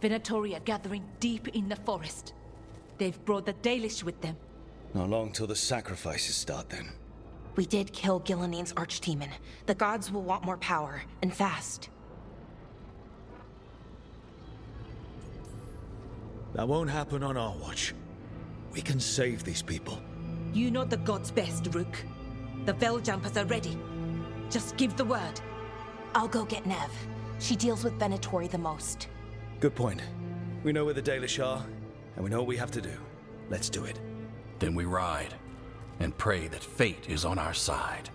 Venatori are gathering deep in the forest. They've brought the Dalish with them. Not long till the sacrifices start then. We did kill Gilanine's archdemon. The gods will want more power, and fast. That won't happen on our watch. We can save these people. You know the gods best, Rook. The Veiljumpers are ready. Just give the word. I'll go get Nev. She deals with Venatori the most. Good point. We know where the Dalish are, and we know what we have to do. Let's do it. Then we ride, and pray that fate is on our side.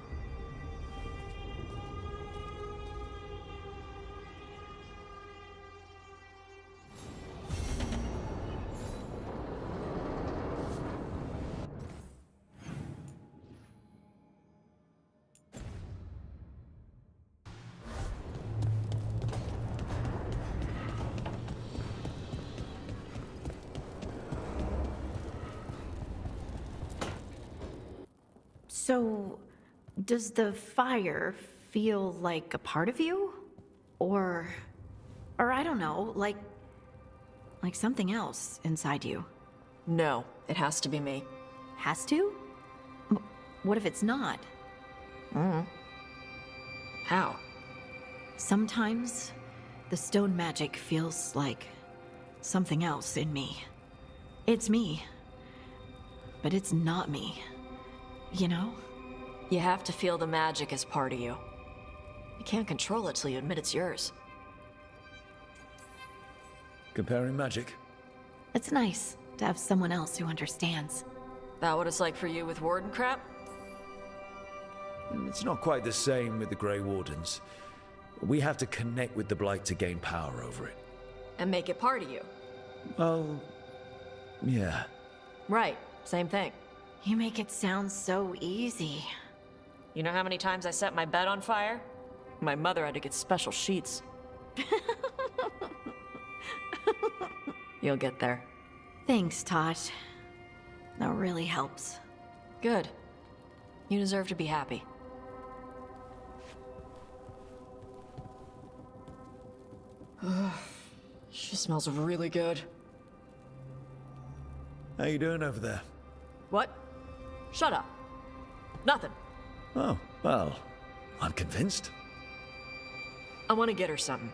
So, does the fire feel like a part of you? Or I don't know, like something else inside you? No, it has to be me. Has to? What if it's not? How? Sometimes the stone magic feels like something else in me. It's me, but it's not me. You know? You have to feel the magic as part of you. You can't control it till you admit it's yours. Comparing magic. It's nice to have someone else who understands. That what it's like for you with Warden crap? It's not quite the same with the Grey Wardens. We have to connect with the Blight to gain power over it. And make it part of you. Well, yeah. Right, same thing. You make it sound so easy. You know how many times I set my bed on fire? My mother had to get special sheets. You'll get there. Thanks, Tosh. That really helps. Good. You deserve to be happy. She smells really good. How you doing over there? What? Shut up. Nothing. Oh, well, I'm convinced. I want to get her something.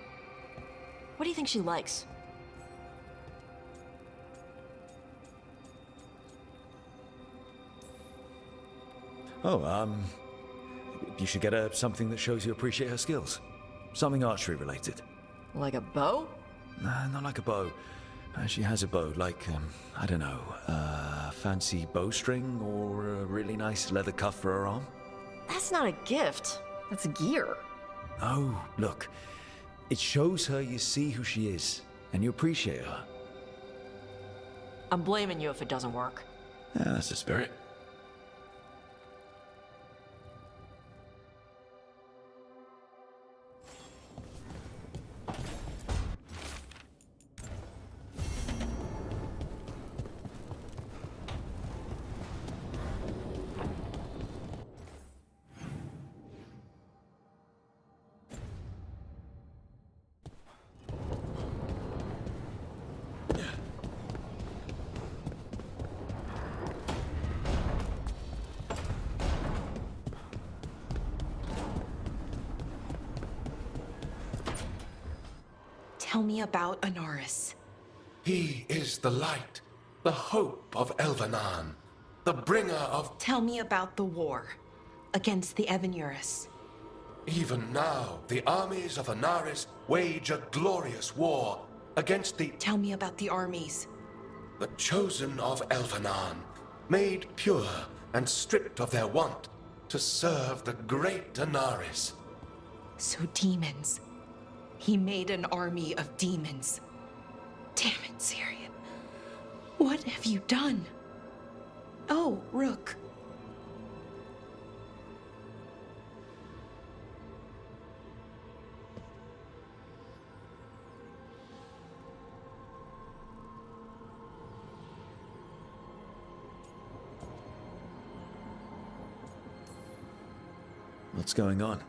What do you think she likes? Oh, you should get her something that shows you appreciate her skills. Something archery related. Like a bow? Nah, not like a bow. She has a bow, like, I don't know, fancy bowstring or a really nice leather cuff for her arm. That's not a gift. That's gear. Oh, look. It shows her you see who she is, and you appreciate her. I'm blaming you if it doesn't work. Yeah, that's the spirit. Tell me about AORUS. He is the light, the hope of Elvenan, the bringer of... Tell me about the war against the Evanurus. Even now, the armies of Anaris wage a glorious war against the... Tell me about the armies. The chosen of Elvenan, made pure and stripped of their want to serve the great Anaris. So demons. He made an army of demons. Damn it, Syrian. What have you done? Oh, Rook. What's going on?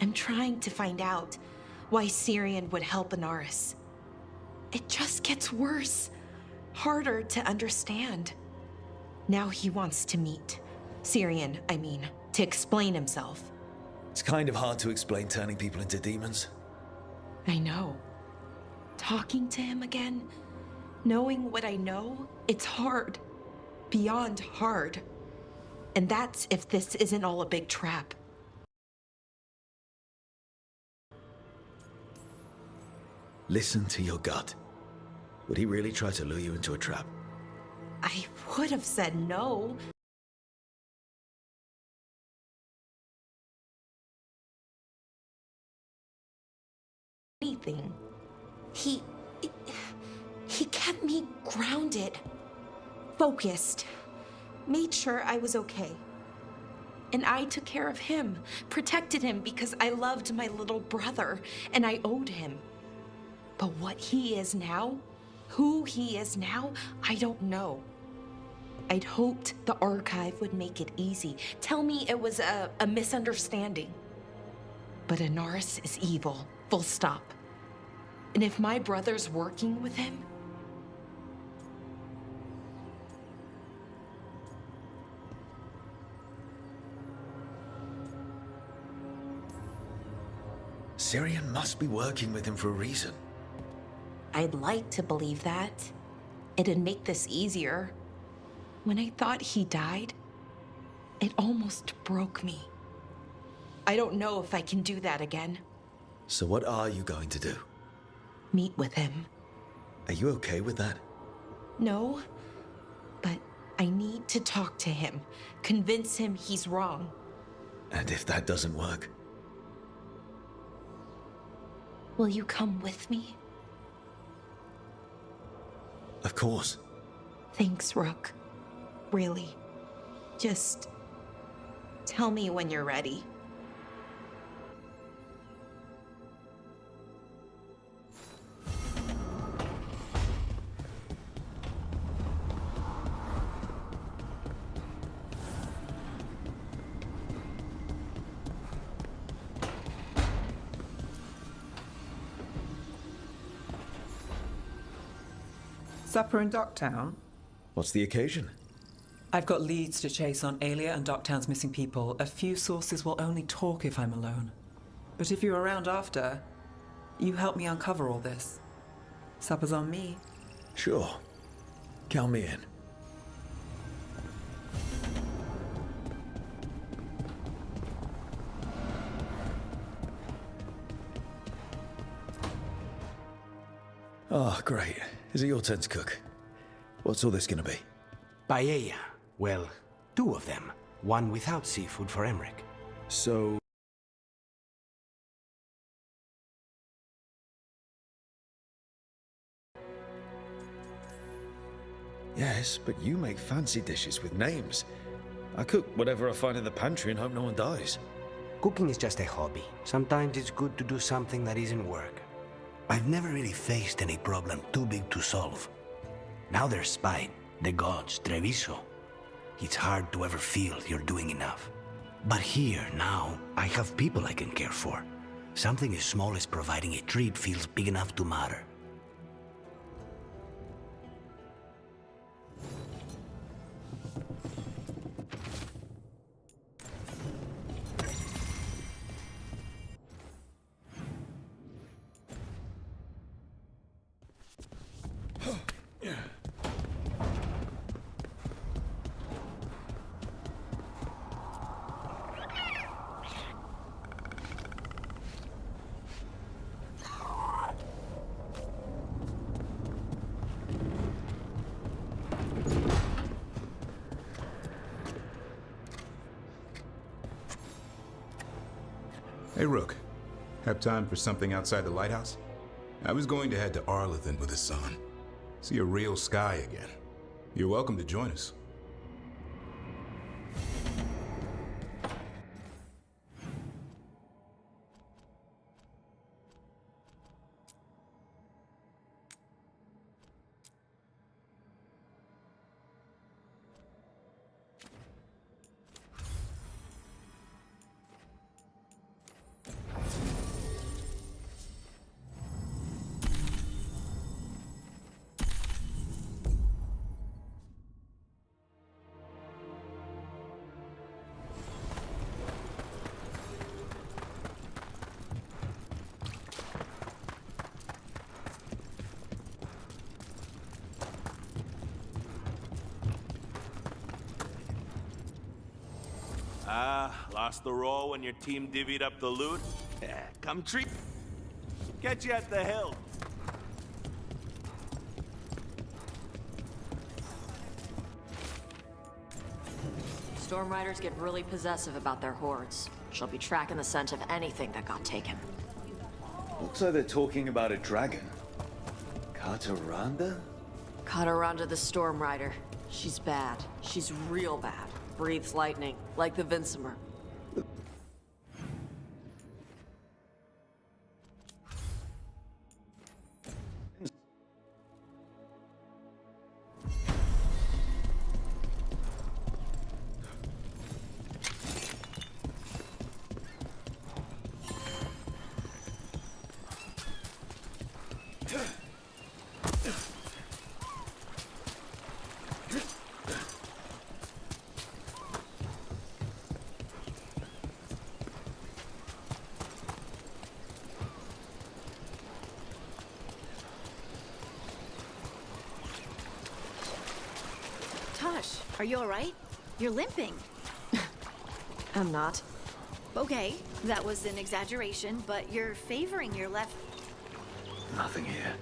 I'm trying to find out why Syrian would help AORUS. it just gets worse. Harder to understand. Now he wants to meet. Syrian, I mean, to explain himself. It's kind of hard to explain turning people into demons. I know. Talking to him again, knowing what I know, it's hard. Beyond hard. And that's if this isn't all a big trap. Listen to your gut. Would he really try to lure you into a trap? I would have said no. Anything. He kept me grounded, focused, made sure I was okay. And I took care of him, protected him because I loved my little brother and I owed him. But what he is now, who he is now, I don't know. I'd hoped the archive would make it easy, tell me it was a misunderstanding. But AORUS is evil, full stop. And if my brother's working with him, Syrian must be working with him for a reason. I'd like to believe that. It'd make this easier. When I thought he died, it almost broke me. I don't know if I can do that again. So what are you going to do? Meet with him. Are you okay with that? No, but I need to talk to him, convince him he's wrong. And if that doesn't work? Will you come with me? Of course. Thanks, Rook. Really. Just tell me when you're ready. Supper in Docktown? What's the occasion? I've got leads to chase on Alia and Docktown's missing people. A few sources will only talk if I'm alone. But if you're around after, you help me uncover all this. Supper's on me. Sure. Count me in. Oh, great. Is it your turn to cook? What's all this gonna be? Paella. Well, 2 of them. One without seafood for Emmerich. So... Yes, but you make fancy dishes with names. I cook whatever I find in the pantry and hope no one dies. Cooking is just a hobby. Sometimes it's good to do something that isn't work. I've never really faced any problem too big to solve. Now there's spite, the gods, Treviso. It's hard to ever feel you're doing enough. But here, now, I have people I can care for. Something as small as providing a treat feels big enough to matter. Hey, Rook. Have time for something outside the lighthouse? I was going to head to Arlington with the sun. See a real sky again. You're welcome to join us. Lost the roll when your team divvied up the loot? Yeah, come treat. Get you at the hill. Storm Riders get really possessive about their hordes. She'll be tracking the scent of anything that got taken. Looks like they're talking about a dragon. Kataranda? Kataranda the Storm Rider. She's bad. She's real bad. Breathes lightning, like the Vincimer. Tosh, are you alright? You're limping. I'm not. Okay, that was an exaggeration, but you're favoring your left. Nothing here.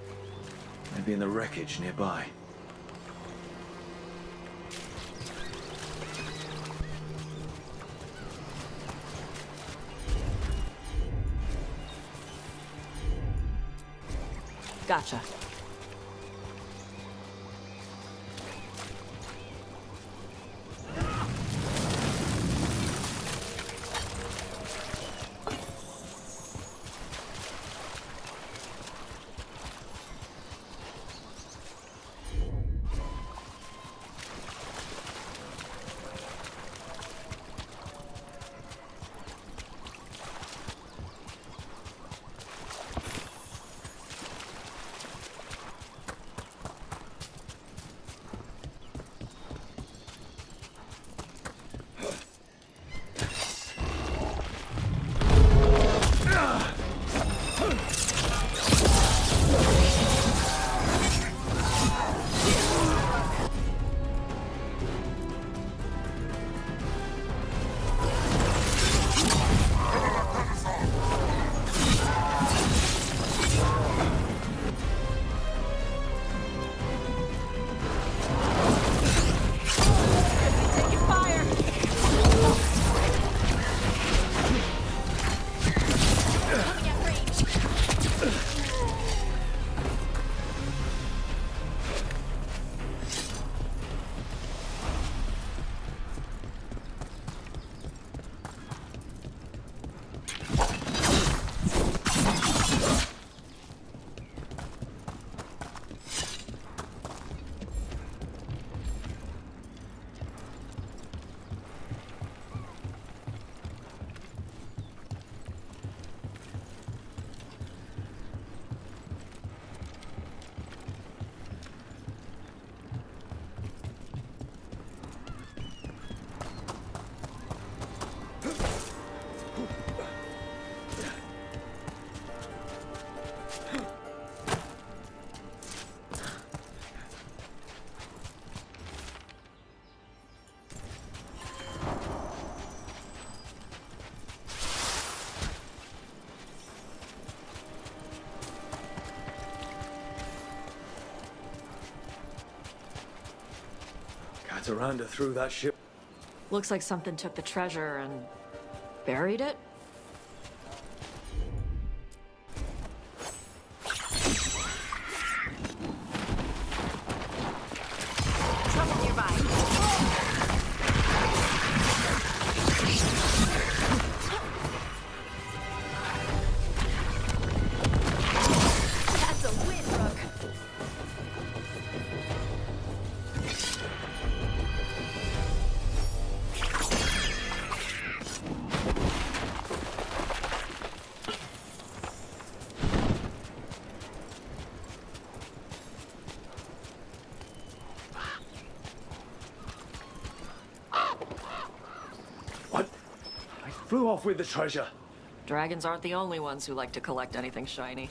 Maybe in the wreckage nearby. Gotcha. Kataranda threw that ship. Looks like something took the treasure and buried it. Trouble nearby. That's a win, Rook. Flew off with the treasure. Dragons aren't the only ones who like to collect anything shiny.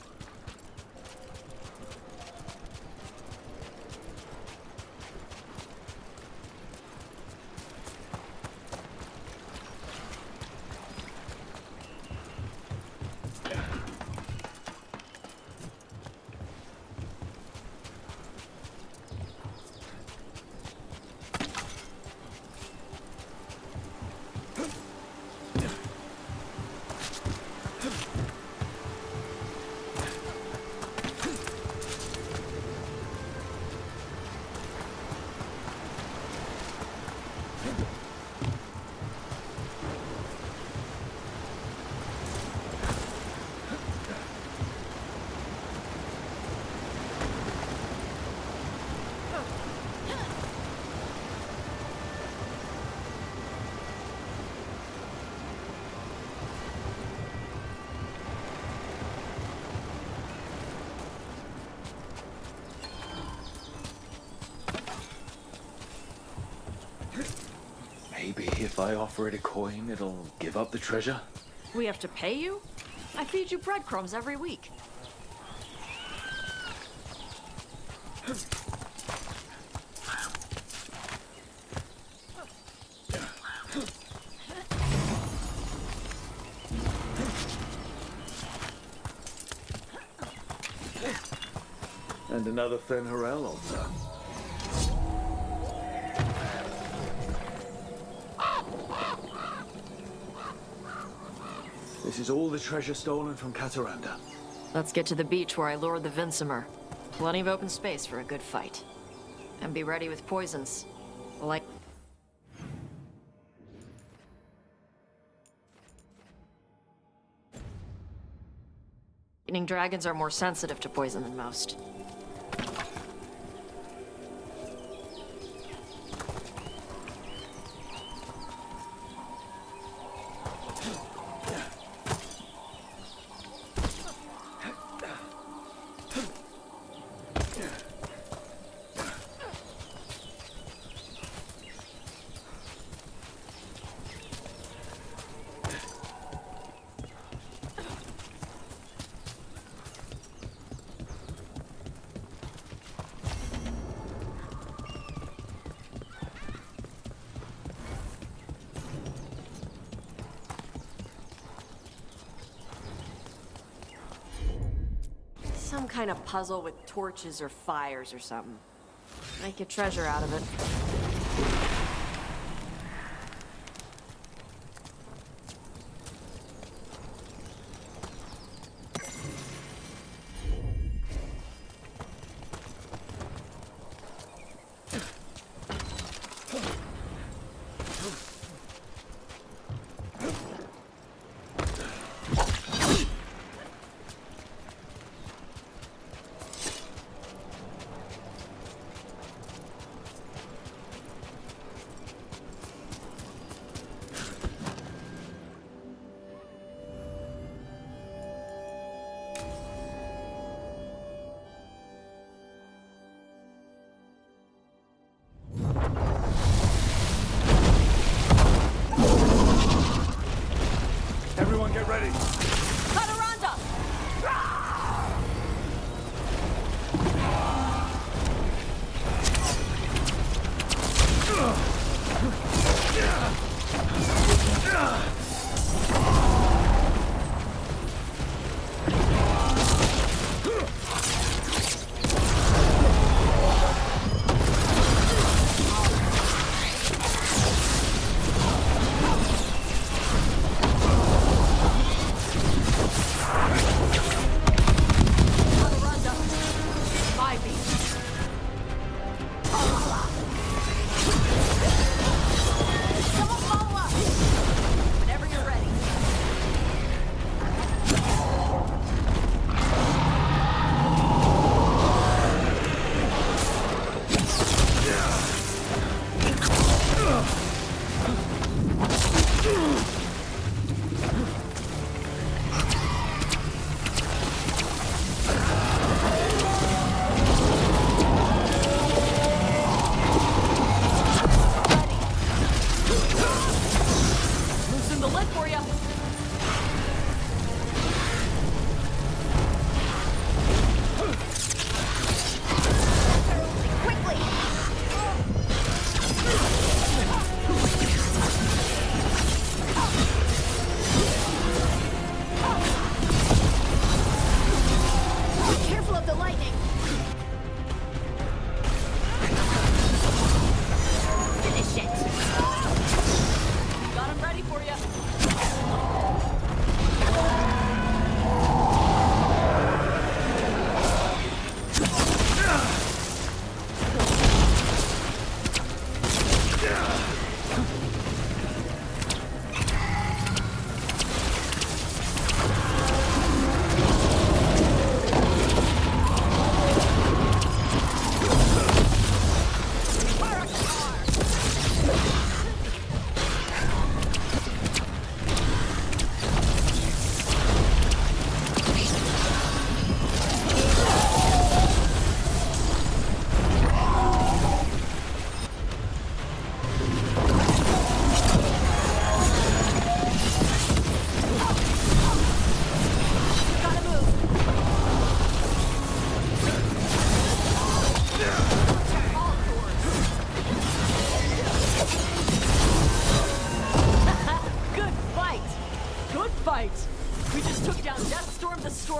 Maybe if I offer it a coin, it'll give up the treasure? We have to pay you? I feed you breadcrumbs every week. And another Fenrirel altar. This is all the treasure stolen from Cataranda. Let's get to the beach where I lured the Vinsimer. Plenty of open space for a good fight. And be ready with poisons. Like... Lightning dragons are more sensitive to poison than most. Some kind of puzzle with torches or fires or something. Make a treasure out of it. Everyone get ready. Cataranda!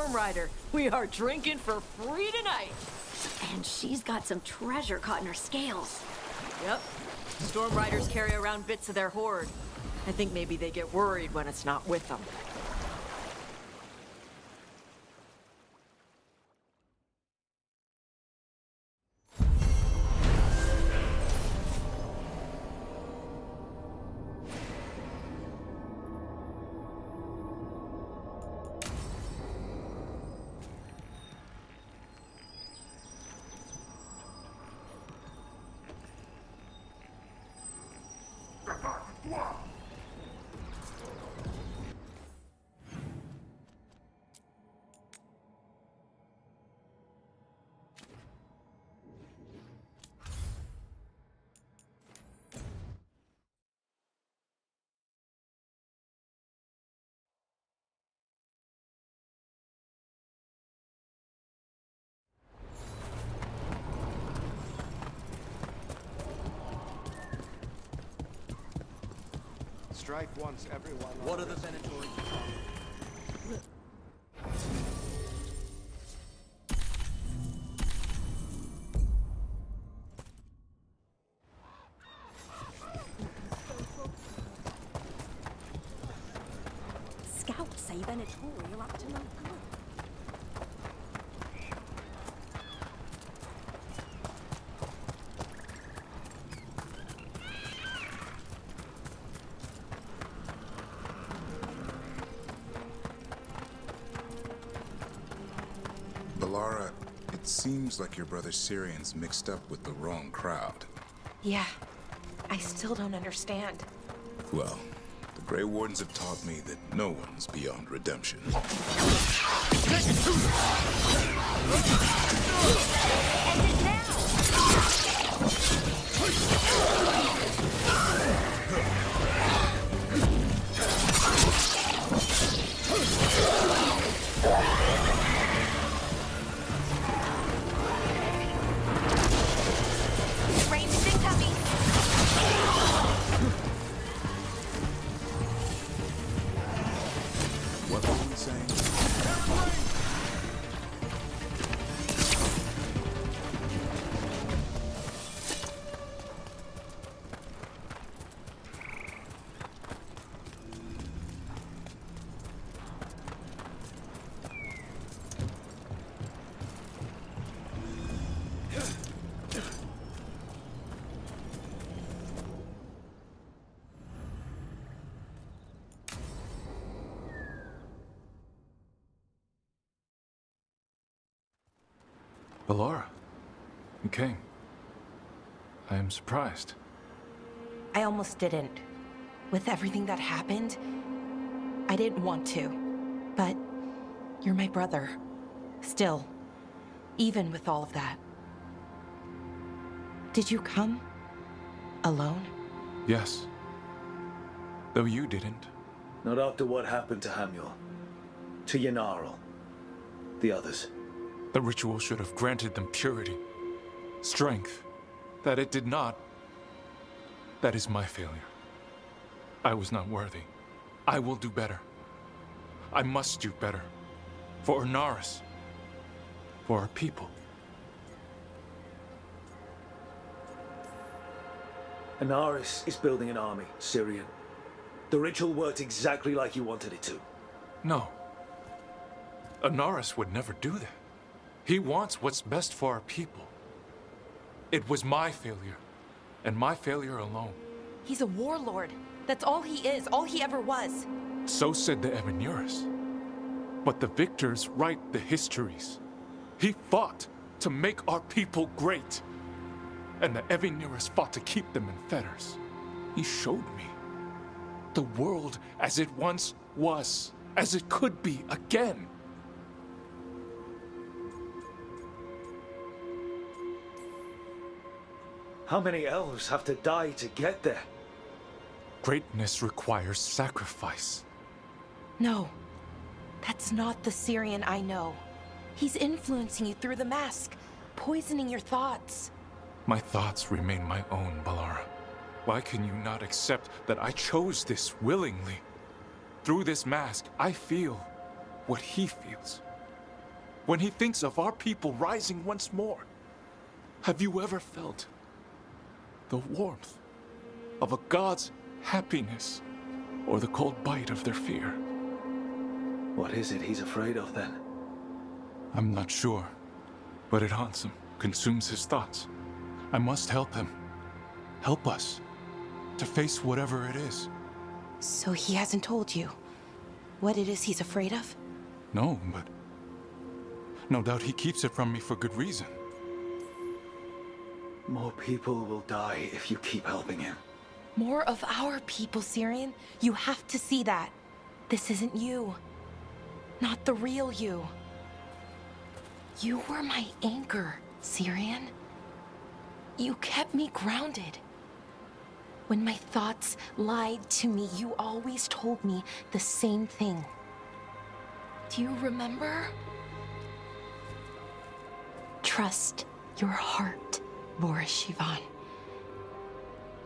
Storm Rider. We are drinking for free tonight. And she's got some treasure caught in her scales. Yep. Storm Riders carry around bits of their hoard. I think maybe they get worried when it's not with them. Strike once, everyone. What are the Venatori? Scouts say Venatori are up to no good. Balara, it seems like your brother Syrian's mixed up with the wrong crowd. Yeah, I still don't understand. Well, the Grey Wardens have taught me that no one's beyond redemption. What was he saying? Balara, you came. I am surprised. I almost didn't. With everything that happened, I didn't want to. But you're my brother. Still. Even with all of that. Did you come? Alone? Yes. Though you didn't. Not after what happened to Hamuel. To Yanarl. The others. The ritual should have granted them purity, strength. That it did not. That is my failure. I was not worthy. I will do better. I must do better. For Inaris. For our people. Inaris is building an army, Syrian. The ritual worked exactly like you wanted it to. No. Inaris would never do that. He wants what's best for our people. It was my failure, and my failure alone. He's a warlord. That's all he is, all he ever was. So said the Evanuris. But the victors write the histories. He fought to make our people great. And the Evanuris fought to keep them in fetters. He showed me the world as it once was, as it could be again. How many elves have to die to get there? Greatness requires sacrifice. No, that's not the Syrian I know. He's influencing you through the mask, poisoning your thoughts. My thoughts remain my own, Balara. Why can you not accept that I chose this willingly? Through this mask, I feel what he feels. when he thinks of our people rising once more? Have you ever felt the warmth of a god's happiness or the cold bite of their fear? What is it he's afraid of then? I'm not sure, but it haunts him, consumes his thoughts. I must help him. Help us to face whatever it is. So he hasn't told you what it is he's afraid of? No, but no doubt he keeps it from me for good reason. More people will die if you keep helping him. More of our people, Syrian. You have to see that. This isn't you. Not the real you. You were my anchor, Syrian. You kept me grounded. When my thoughts lied to me, you always told me the same thing. Do you remember? Trust your heart, Boris Shivan.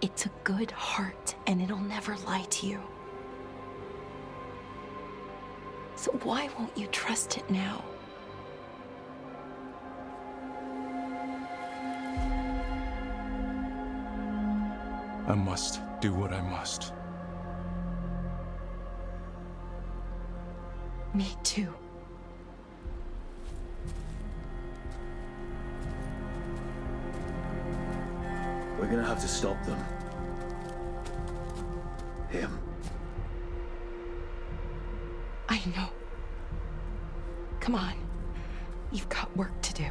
It's a good heart, and it'll never lie to you. So why won't you trust it now? I must do what I must. Me too. We're gonna have to stop them. Him. I know. Come on. You've got work to do.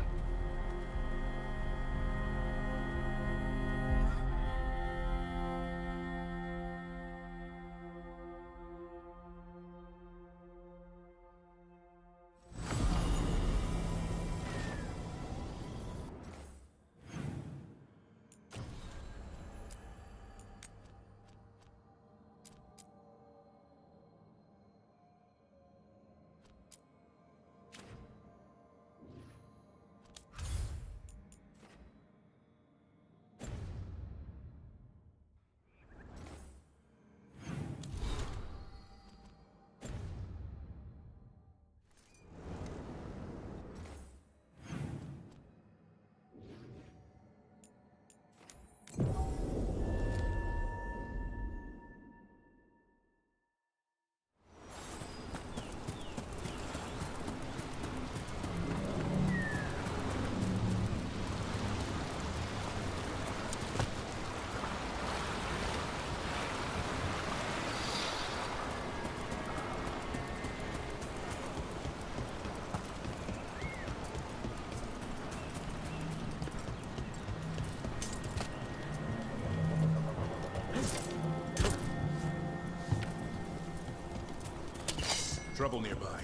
Trouble nearby.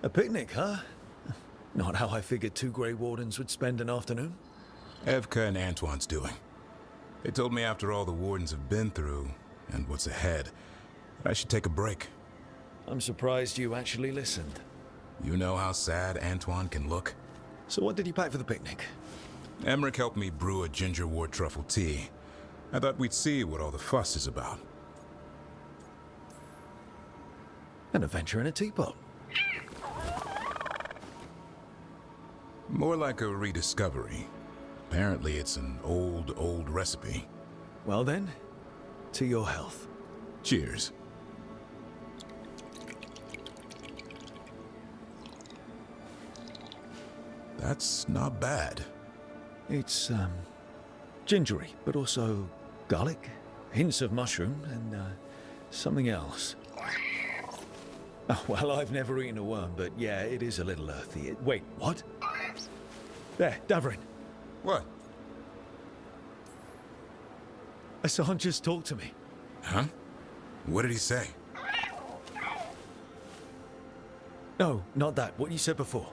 A picnic, huh? Not how I figured two Grey Wardens would spend an afternoon. Evka and Antoine's doing. They told me after all the Wardens have been through, and what's ahead, that I should take a break. I'm surprised you actually listened. You know how sad Antoine can look? So what did you pack for the picnic? Emmerich helped me brew a ginger wort truffle tea. I thought we'd see what all the fuss is about. An adventure in a teapot. More like a rediscovery. Apparently it's an old recipe. Well then, to your health. Cheers. That's not bad. It's, gingery, but also garlic, hints of mushroom, and, something else. Oh, well, I've never eaten a worm, but yeah, it is a little earthy. Wait, what? There, Davrin. What? Hassan just talked to me. Huh? What did he say? No, not that. What you said before.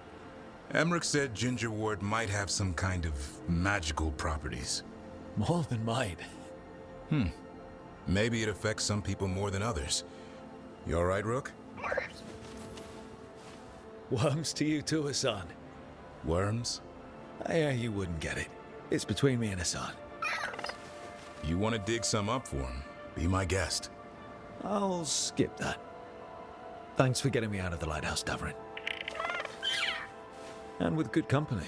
Emmerich said Ginger Ward might have some kind of magical properties. More than mine. Maybe it affects some people more than others. You all right, Rook? Worms to you too, Hassan. Worms? Yeah, you wouldn't get it. It's between me and Hassan. You want to dig some up for him? Be my guest. I'll skip that. Thanks for getting me out of the lighthouse, Davarin. And with good company.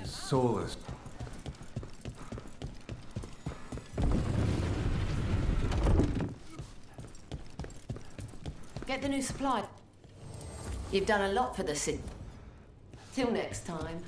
Soulless. Get the new supply. You've done a lot for the city. Till next time.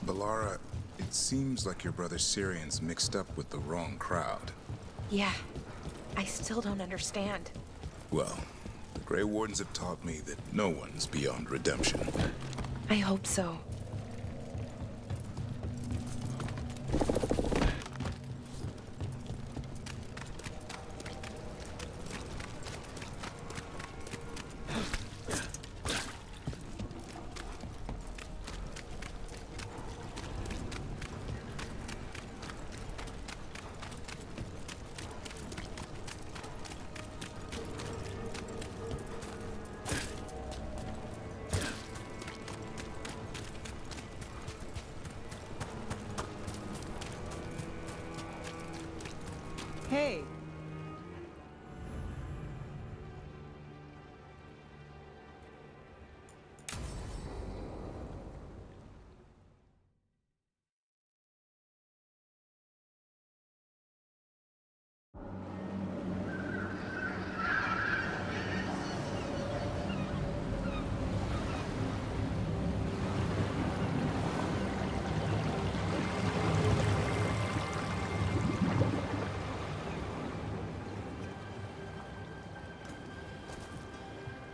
Balara, it seems like your brother Syrian's mixed up with the wrong crowd. Yeah, I still don't understand. Well, the Grey Wardens have taught me that no one's beyond redemption. I hope so. Hey.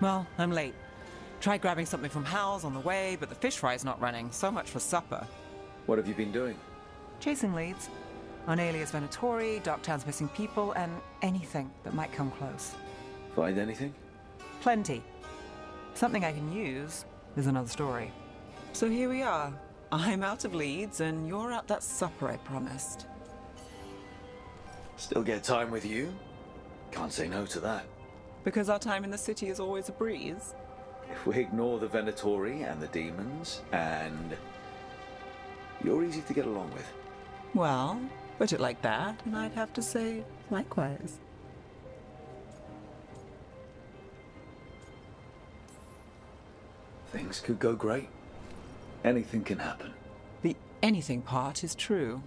Well, I'm late. Tried grabbing something from Hal's on the way, but the fish fry's not running. So much for supper. What have you been doing? Chasing leads. On Alias Venatori, Darktown's missing people, and anything that might come close. Find anything? Plenty. Something I can use is another story. So here we are. I'm out of leads, and you're at that supper I promised. Still get time with you? Can't say no to that. Because our time in the city is always a breeze. If we ignore the Venatori and the demons, and you're easy to get along with. Well, put it like that, and I'd have to say likewise. Things could go great. Anything can happen. The anything part is true.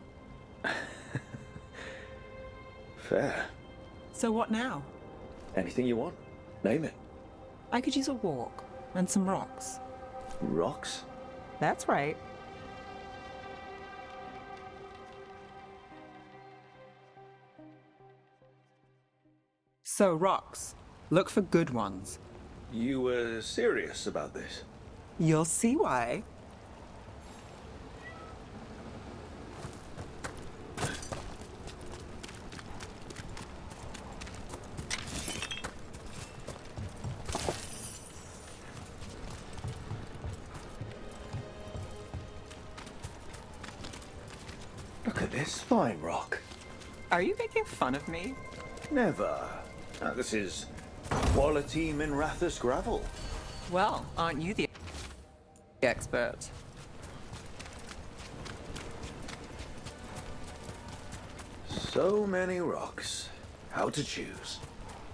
Fair. So what now? Anything you want. Name it. I could use a walk and some rocks. Rocks? That's right. So, rocks. Look for good ones. You were serious about this? You'll see why. Look at this fine rock. Are you making fun of me? Never. Now, this is Quality Minrathus gravel. Well, aren't you the expert? So many rocks. How to choose?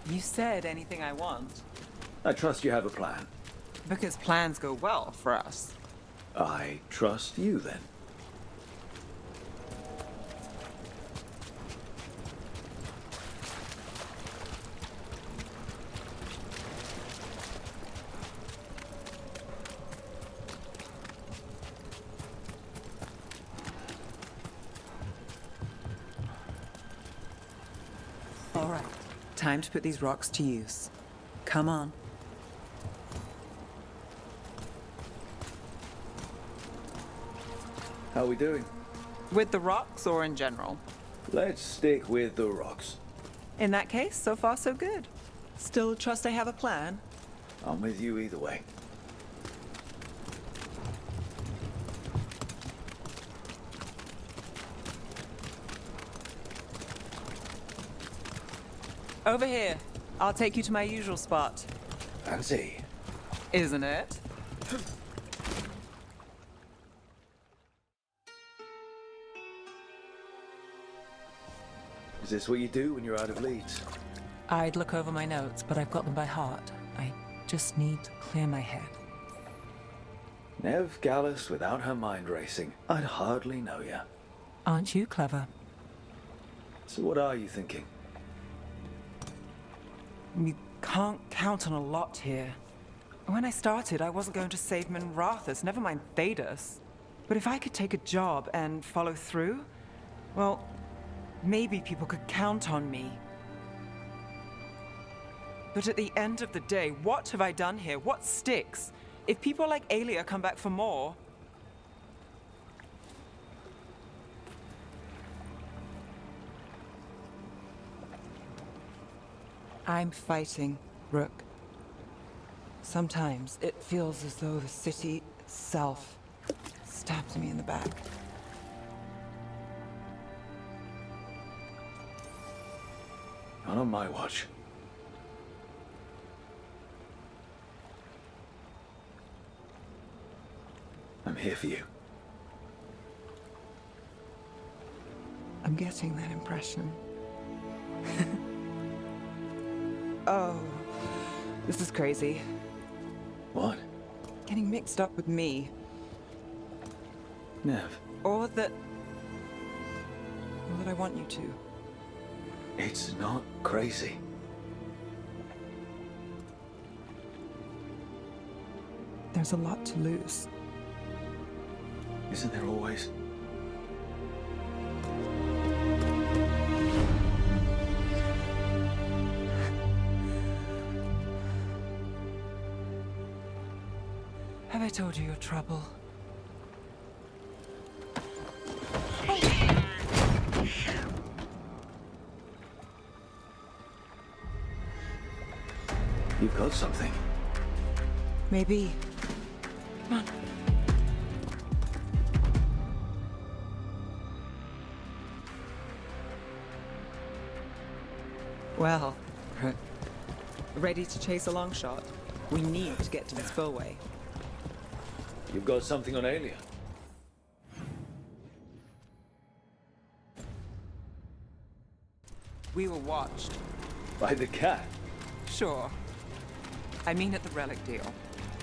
You said anything I want. I trust you have a plan. Because plans go well for us. I trust you then. All right, time to put these rocks to use. Come on. How are we doing? With the rocks or in general? Let's stick with the rocks. In that case, so far so good. Still trust I have a plan? I'm with you either way. Over here. I'll take you to my usual spot. Fancy. Isn't it? Is this what you do when you're out of leads? I'd look over my notes, but I've got them by heart. I just need to clear my head. Nev Gallus without her mind racing. I'd hardly know ya. Aren't you clever? So what are you thinking? You can't count on a lot here. When I started, I wasn't going to save Minrathus, never mind Thedas. But if I could take a job and follow through, well, maybe people could count on me. But at the end of the day, what have I done here? What sticks? If people like Aelia come back for more... I'm fighting, Rook. Sometimes it feels as though the city itself stabs me in the back. Not on my watch. I'm here for you. I'm getting that impression. Oh, this is crazy. What? Getting mixed up with me. Nev. Or that I want you to. It's not crazy. There's a lot to lose. Isn't there always? Have I told you your trouble? You've got something. Maybe. Come on. Well, ready to chase a long shot? We need to get to the spillway. You've got something on Aelia. We were watched. By the cat? Sure. I mean at the relic deal.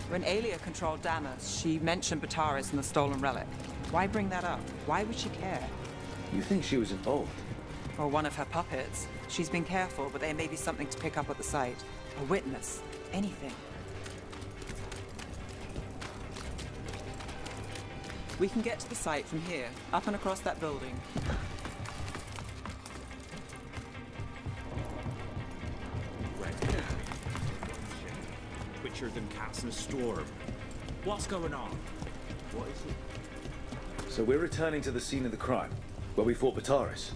When Aelia controlled Damas, she mentioned Bataris and the stolen relic. Why bring that up? Why would she care? You think she was involved? Or one of her puppets. She's been careful, but there may be something to pick up at the site. A witness. Anything. We can get to the site from here, up and across that building. Twitcher than cats in a storm. What's going on? What is it? So we're returning to the scene of the crime, where we fought Bataris.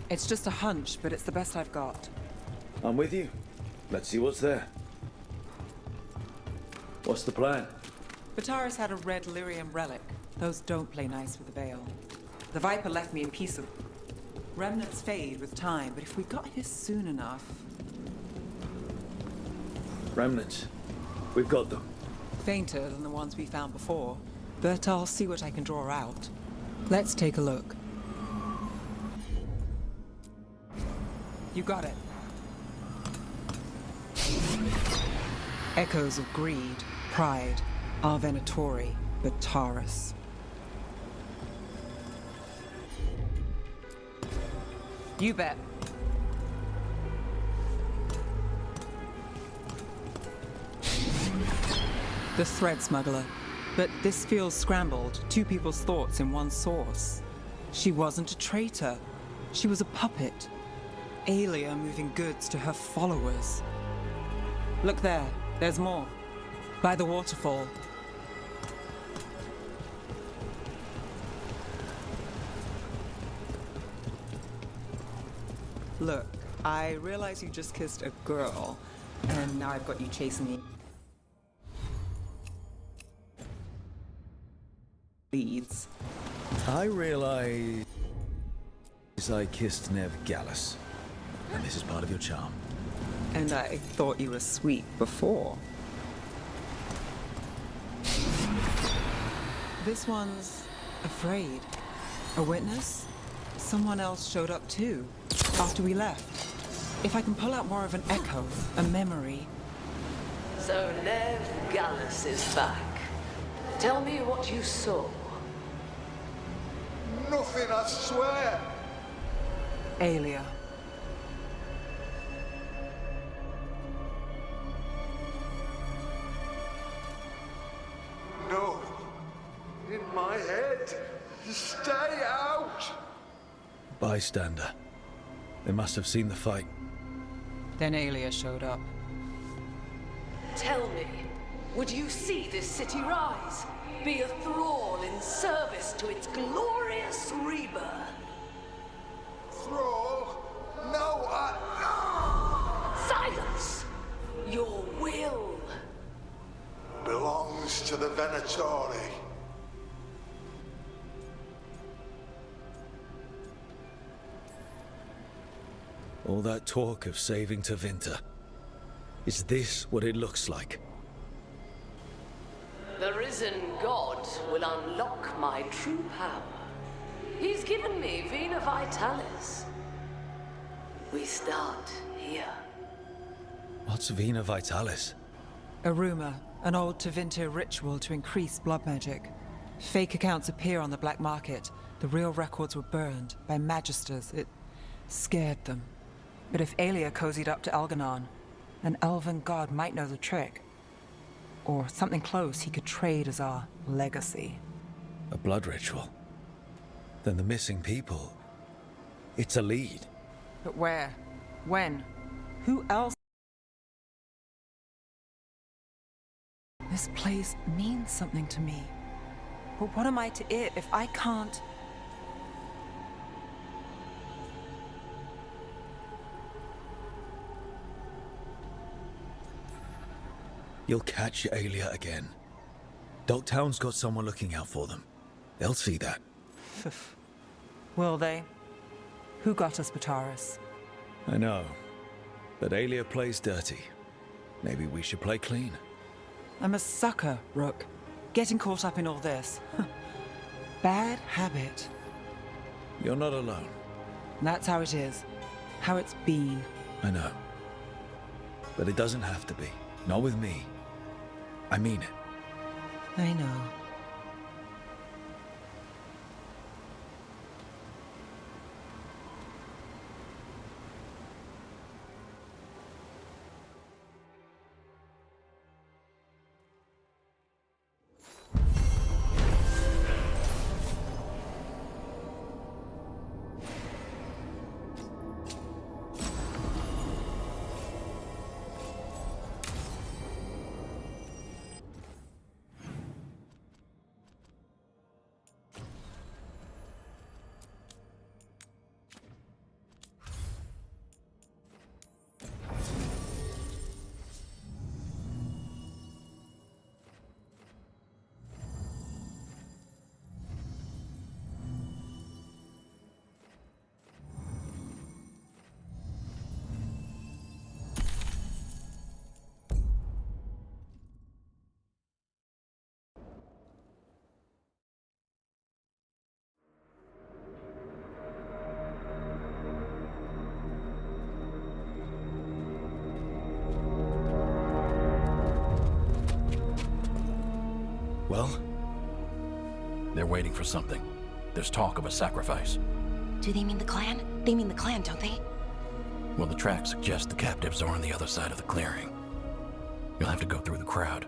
It's just a hunch, but it's the best I've got. I'm with you. Let's see what's there. What's the plan? Bataris had a red lyrium relic. Those don't play nice with the Veil. The Viper left me in peace. Remnants fade with time, but if we got here soon enough... Remnants. We've got them. Fainter than the ones we found before, but I'll see what I can draw out. Let's take a look. You got it. Echoes of greed, pride, our Venatori, but Taurus. You bet. The thread smuggler. But this feels scrambled. Two people's thoughts in one source. She wasn't a traitor. She was a puppet. Aelia moving goods to her followers. Look there. There's more. By the waterfall. Look, I realize you just kissed a girl, and now I've got you chasing me. Leads. I realize I kissed Nev Gallus, and this is part of your charm. And I thought you were sweet before. This one's afraid. A witness? Someone else showed up too, after we left. If I can pull out more of an echo, a memory. So Nev Gallus is back. Tell me what you saw. Nothing, I swear. Aelia. No. In my head. Stay out. Bystander. They must have seen the fight. Then Aelia showed up. Tell me, would you see this city rise? Be a thrall in service to its glorious rebirth? Thrall? No, Silence! Your will belongs to the Venatori. All that talk of saving Tevinter. Is this what it looks like? The risen god will unlock my true power. He's given me Vena Vitalis. We start here. What's Vena Vitalis? A rumor, an old Tevinter ritual to increase blood magic. Fake accounts appear on the black market. The real records were burned by magisters. It scared them. But if Aelia cozied up to Algernon, an elven god might know the trick. Or something close he could trade as our legacy. A blood ritual? Then the missing people... It's a lead. But where? When? Who else? This place means something to me. But what am I to it if I can't... You'll catch Aelia again. Dogtown's got someone looking out for them. They'll see that. Will they? Who got us Bataris? I know. But Aelia plays dirty. Maybe we should play clean. I'm a sucker, Rook. Getting caught up in all this. Bad habit. You're not alone. That's how it is. How it's been. I know. But it doesn't have to be. Not with me. I mean it. I know. They're waiting for something. There's talk of a sacrifice. Do they mean the clan? They mean the clan, don't they? Well, the tracks suggest the captives are on the other side of the clearing. You'll have to go through the crowd.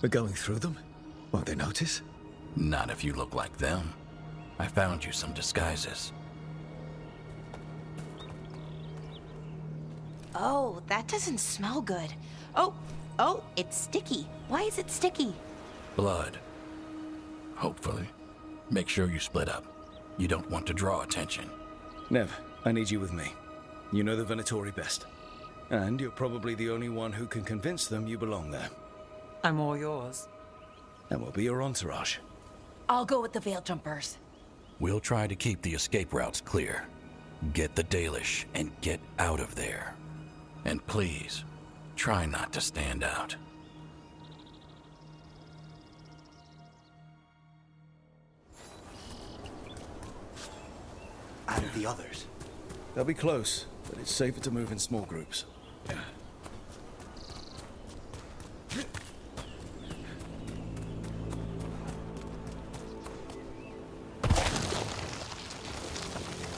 We're going through them? Won't they notice? Not if you look like them. I found you some disguises. Oh, that doesn't smell good. Oh, it's sticky. Why is it sticky? Blood. Hopefully. Make sure you split up. You don't want to draw attention. Nev, I need you with me. You know the Venatori best. And you're probably the only one who can convince them you belong there. I'm all yours. And we'll be your entourage. I'll go with the Veil Jumpers. We'll try to keep the escape routes clear. Get the Dalish and get out of there. And please, try not to stand out. And the others? They'll be close, but it's safer to move in small groups.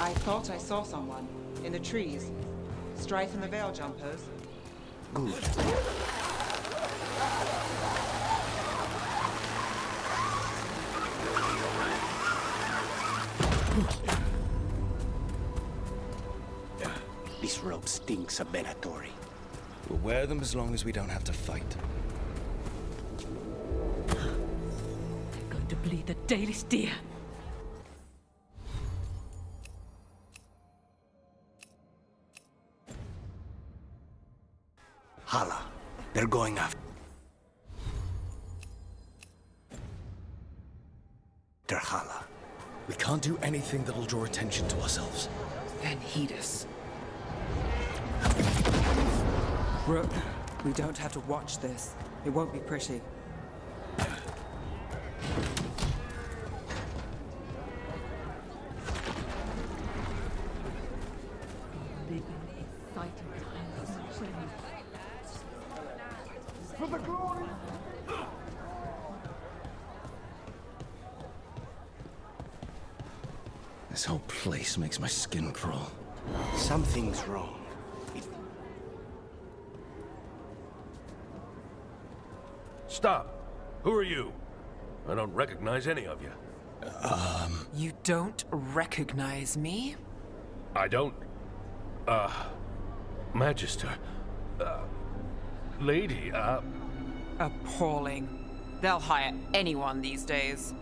I thought I saw someone in the trees. Strife and the Veil Jumpers. Good. This rope stinks of Venatori. We'll wear them as long as we don't have to fight. They're going to bleed the Dalish deer. Hala. They're going after Hala. We can't do anything that'll draw attention to ourselves. Then heed us. Rook, we don't have to watch this. It won't be pretty. This whole place makes my skin crawl. Something's wrong. Stop! Who are you? I don't recognize any of you. You don't recognize me? I don't... Magister... Lady, Appalling. They'll hire anyone these days.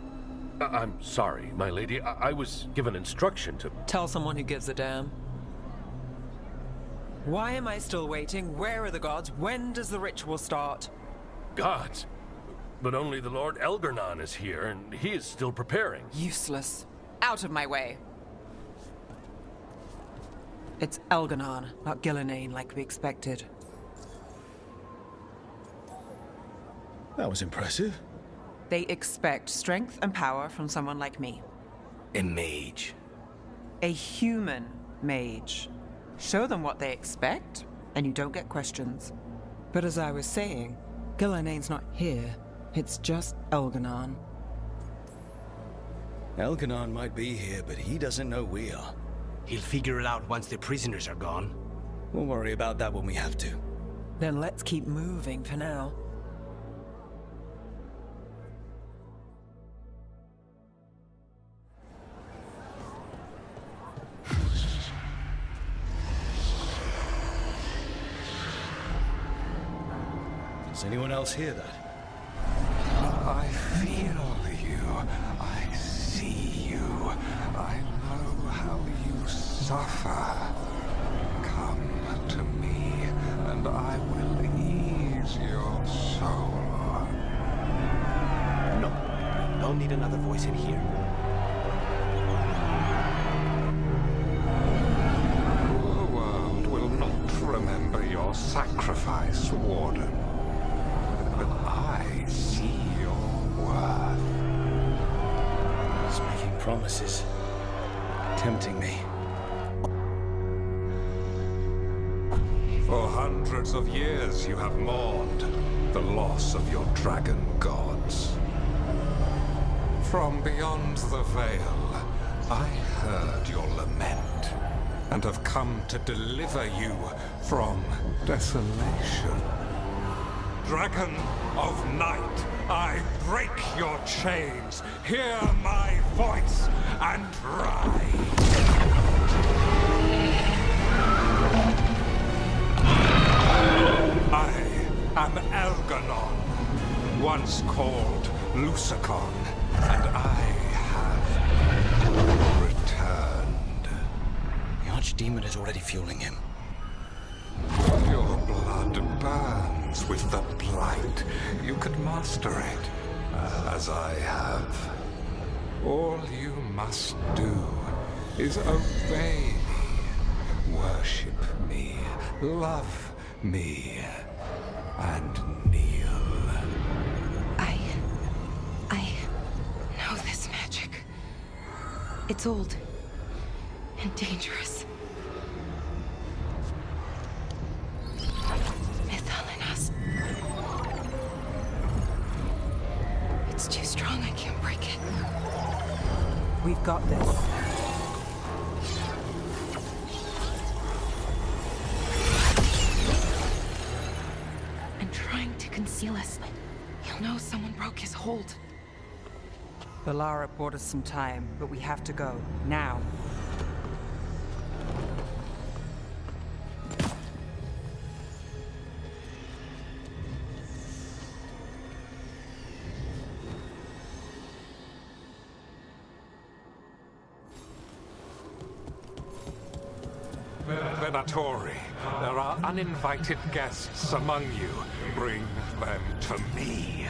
I'm sorry, my lady. I was given instruction to... Tell someone who gives a damn. Why am I still waiting? Where are the gods? When does the ritual start? Gods? But only the Lord Elgarnon is here, and he is still preparing. Useless. Out of my way. It's Elganon, not Gillenane like we expected. That was impressive. They expect strength and power from someone like me. A mage. A human mage. Show them what they expect, and you don't get questions. But as I was saying, Gillenane's not here. It's just Elganon. Elganon might be here, but he doesn't know we are. He'll figure it out once the prisoners are gone. We'll worry about that when we have to. Then let's keep moving for now. Does anyone else hear that? I feel you. I see you. I know how you suffer. Come to me, and I will ease your soul. No, don't need another voice in here. The world will not remember your sacrifice, Warden. But I see your worth. He's making promises. Tempting me. For hundreds of years you have mourned. the loss of your dragon gods. From beyond the veil, I heard your lament, and have come to deliver you from desolation. Dragon of night, I break your chains. Hear my voice and ride. I am Elganon, once called Lucicon, and I have returned. The Archdemon is already fueling him. Your blood burns with the blight. You could master it, as I have. All you must do is obey me, worship me, love me, and kneel. I know this magic. It's old and dangerous. It's too strong, I can't break it. We've got this. And trying to conceal us. He'll know someone broke his hold. Valara bought us some time, but we have to go. Now. Venatori, there are uninvited guests among you. Bring them to me.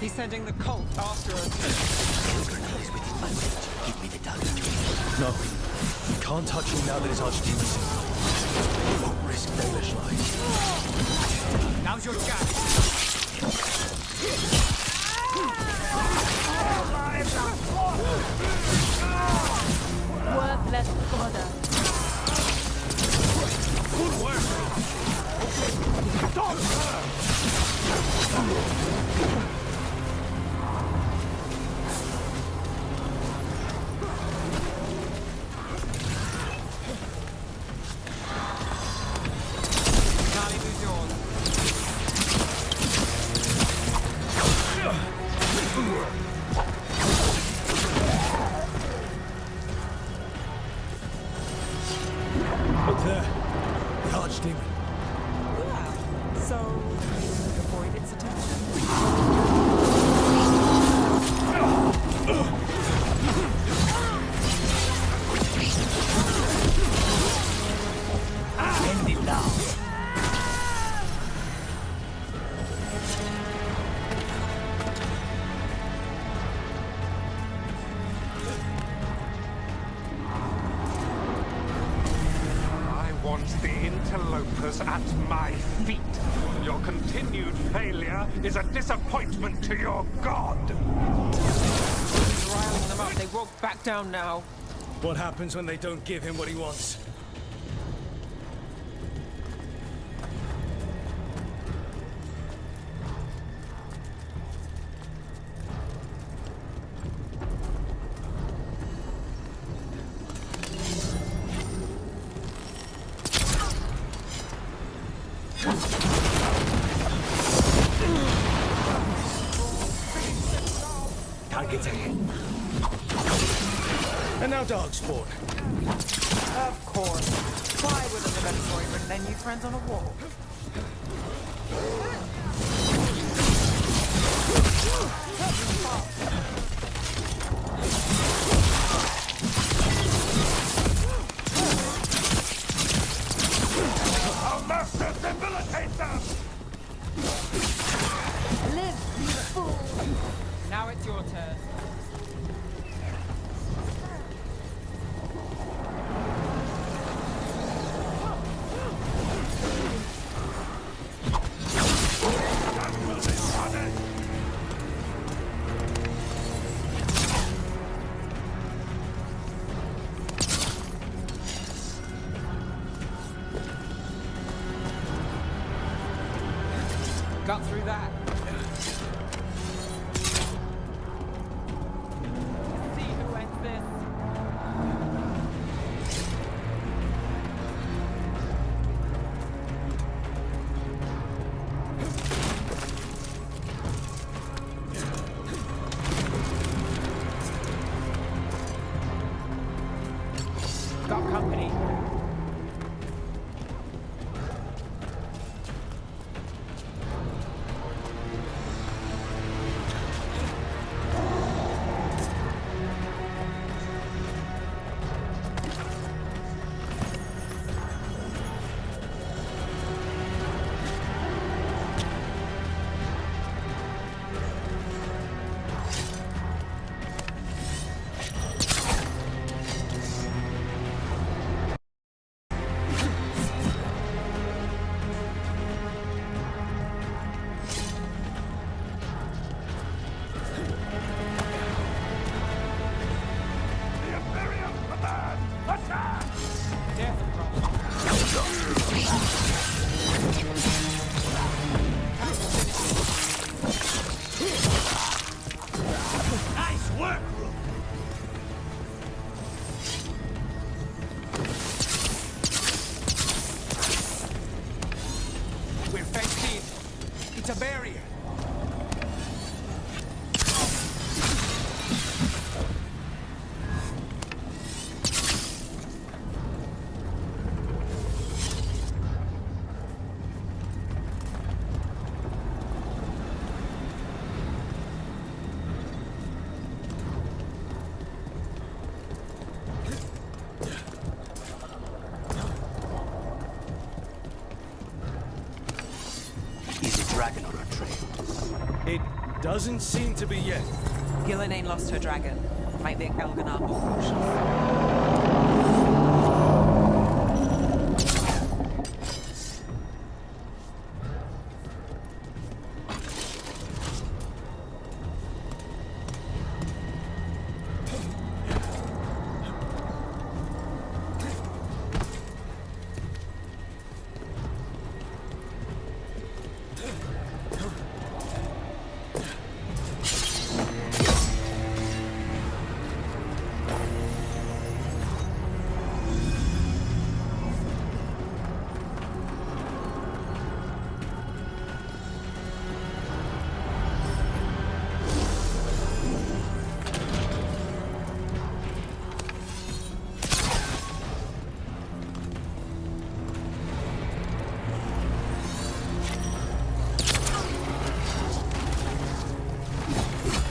He's sending the cult after us. Give me the dagger. No. You can't touch him now that his Archdemon's in. You won't risk Dalish lives. Now's your chance. Worthless fodder. Good work. Stop her! Look there. The Archdemon. Yeah. So, avoid its attention. End him now. The interlopers at my feet. Your continued failure is a disappointment to your god. He's riling them up. They won't back down now. What happens when they don't give him what he wants? Target's ahead. And now dogs spawn. Of course. Fly with an inventory, and then you friends on a wall. Our master debilitate them! Live, you fool! Now it's your turn. do that. See who ends this. Got company. Nice work, Rook. We're fenced in. It's a barrier. Is a dragon on our trail? It doesn't seem to be yet. Gillen ain't lost her dragon. Might make Elgato more cautious.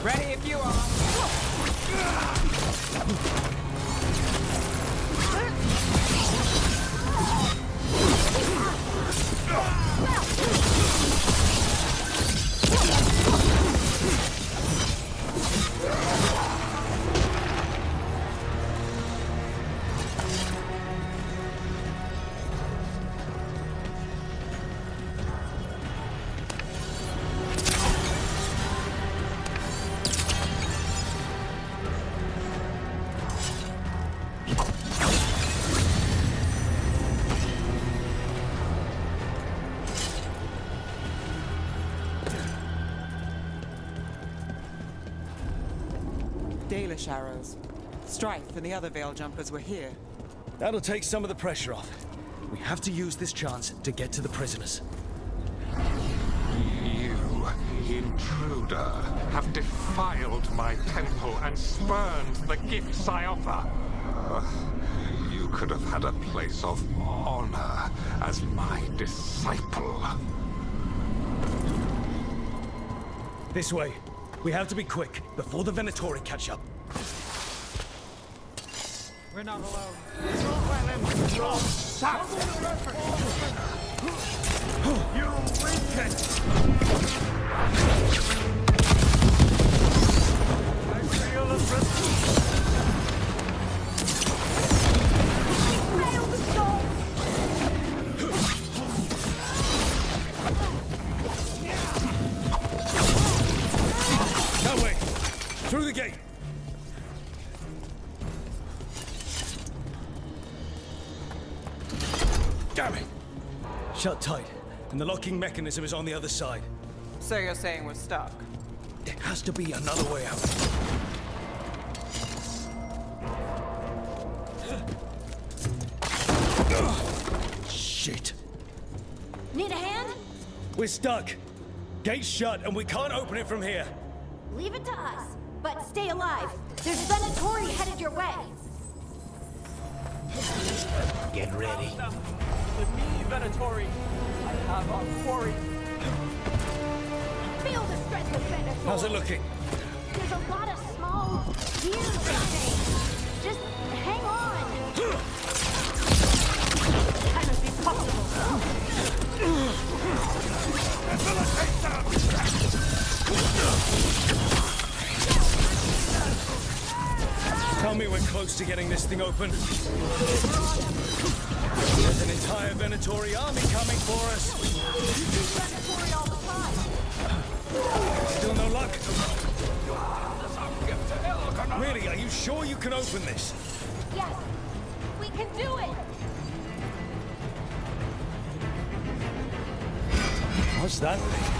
Ready if you are. Dalish arrows. Strife and the other Veil Jumpers were here. That'll take some of the pressure off. We have to use this chance to get to the prisoners. You, intruder, have defiled my temple and spurned the gifts I offer. You could have had a place of honor as my disciple. This way. We have to be quick, before the Venatori catch up. We're not alone. You weaken! I feel the That way! Through the gate! Damn it! Shut tight, and the locking mechanism is on the other side. So you're saying we're stuck? There has to be another way out. Shit. Need a hand? We're stuck. Gate's shut and we can't open it from here. Leave it to us. But stay alive. There's Venatori headed your way. Get ready. With me, Venatori, I have our quarry. Feel the strength of Venatori. How's it looking? There's a lot of small gears and things. Just hang on. Cannot be possible. Tell me we're close to getting this thing open. There's an entire Venatori army coming for us. You do Venatori all the time. Still no luck? Really, are you sure you can open this? Yes, we can do it. What's that thing?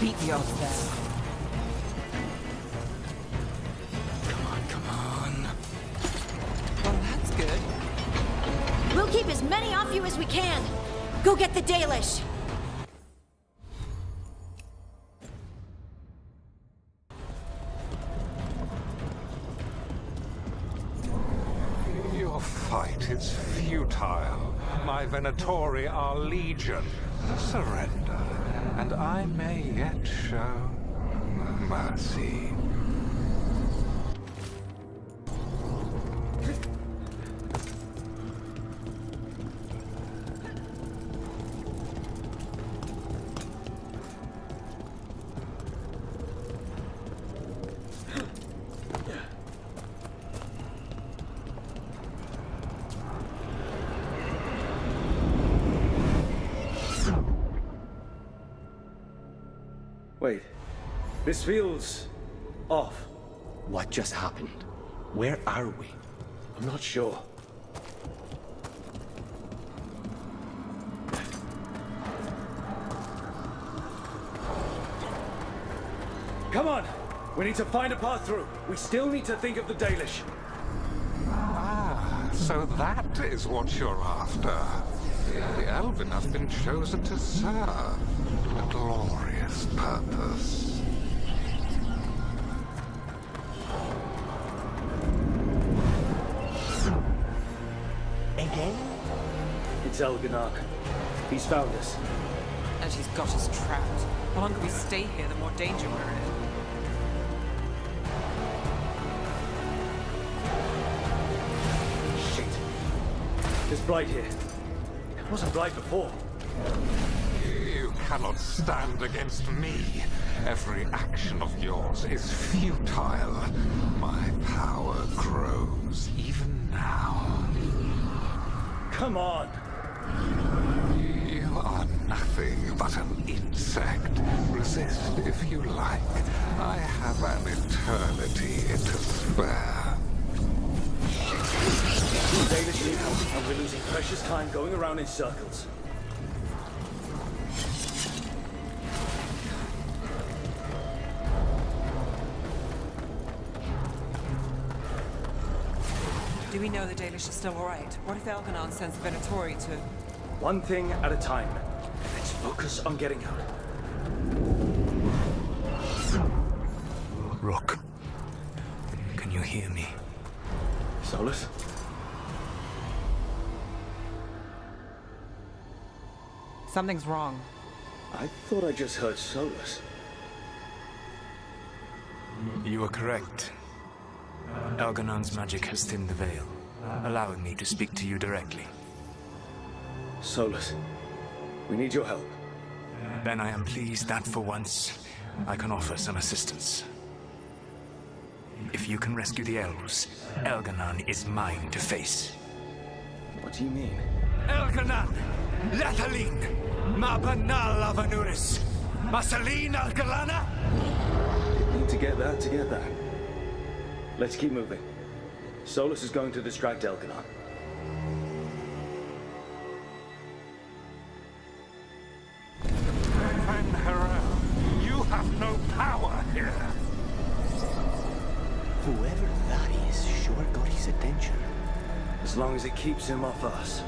Beat the odds there. Come on. Well, that's good. We'll keep as many off you as we can. Go get the Dalish. Your fight is futile. My Venatori are legion. Surrender, and I may yet show mercy. Wait, this feels off. What just happened? Where are we? I'm not sure. Come on! We need to find a path through. We still need to think of the Dalish. Ah, so that is what you're after. The Elven have been chosen to serve a glorious purpose. Again? It's Elgato. He's found us. And she's got us trapped. The longer we stay here, the more danger we're in. Shit. There's Blight here. It wasn't Blight before. You cannot stand against me. Every action of yours is futile. My power grows even now. Come on! You are nothing but an insect. Resist if you like. I have an eternity to spare. The Dalish need help, and we're losing precious time going around in circles. Do we know the Dalish is still alright? What if Elganon sends Venatori to... One thing at a time. Let's focus on getting out. Rook, can you hear me? Solus? Something's wrong. I thought I just heard Solus. You are correct. Elganon's magic has thinned the veil. allowing me to speak to you directly. Solus, we need your help. Then I am pleased that for once, I can offer some assistance. If you can rescue the elves, Elganon is mine to face. What do you mean? Elganon! Lathaline! Ma banal avanuris! Masaline Algalana! Need to get that to get that. Let's keep moving. Solus is going to distract Elganon. Van Harel, you have no power here. Whoever that is sure got his attention. As long as it keeps him off us.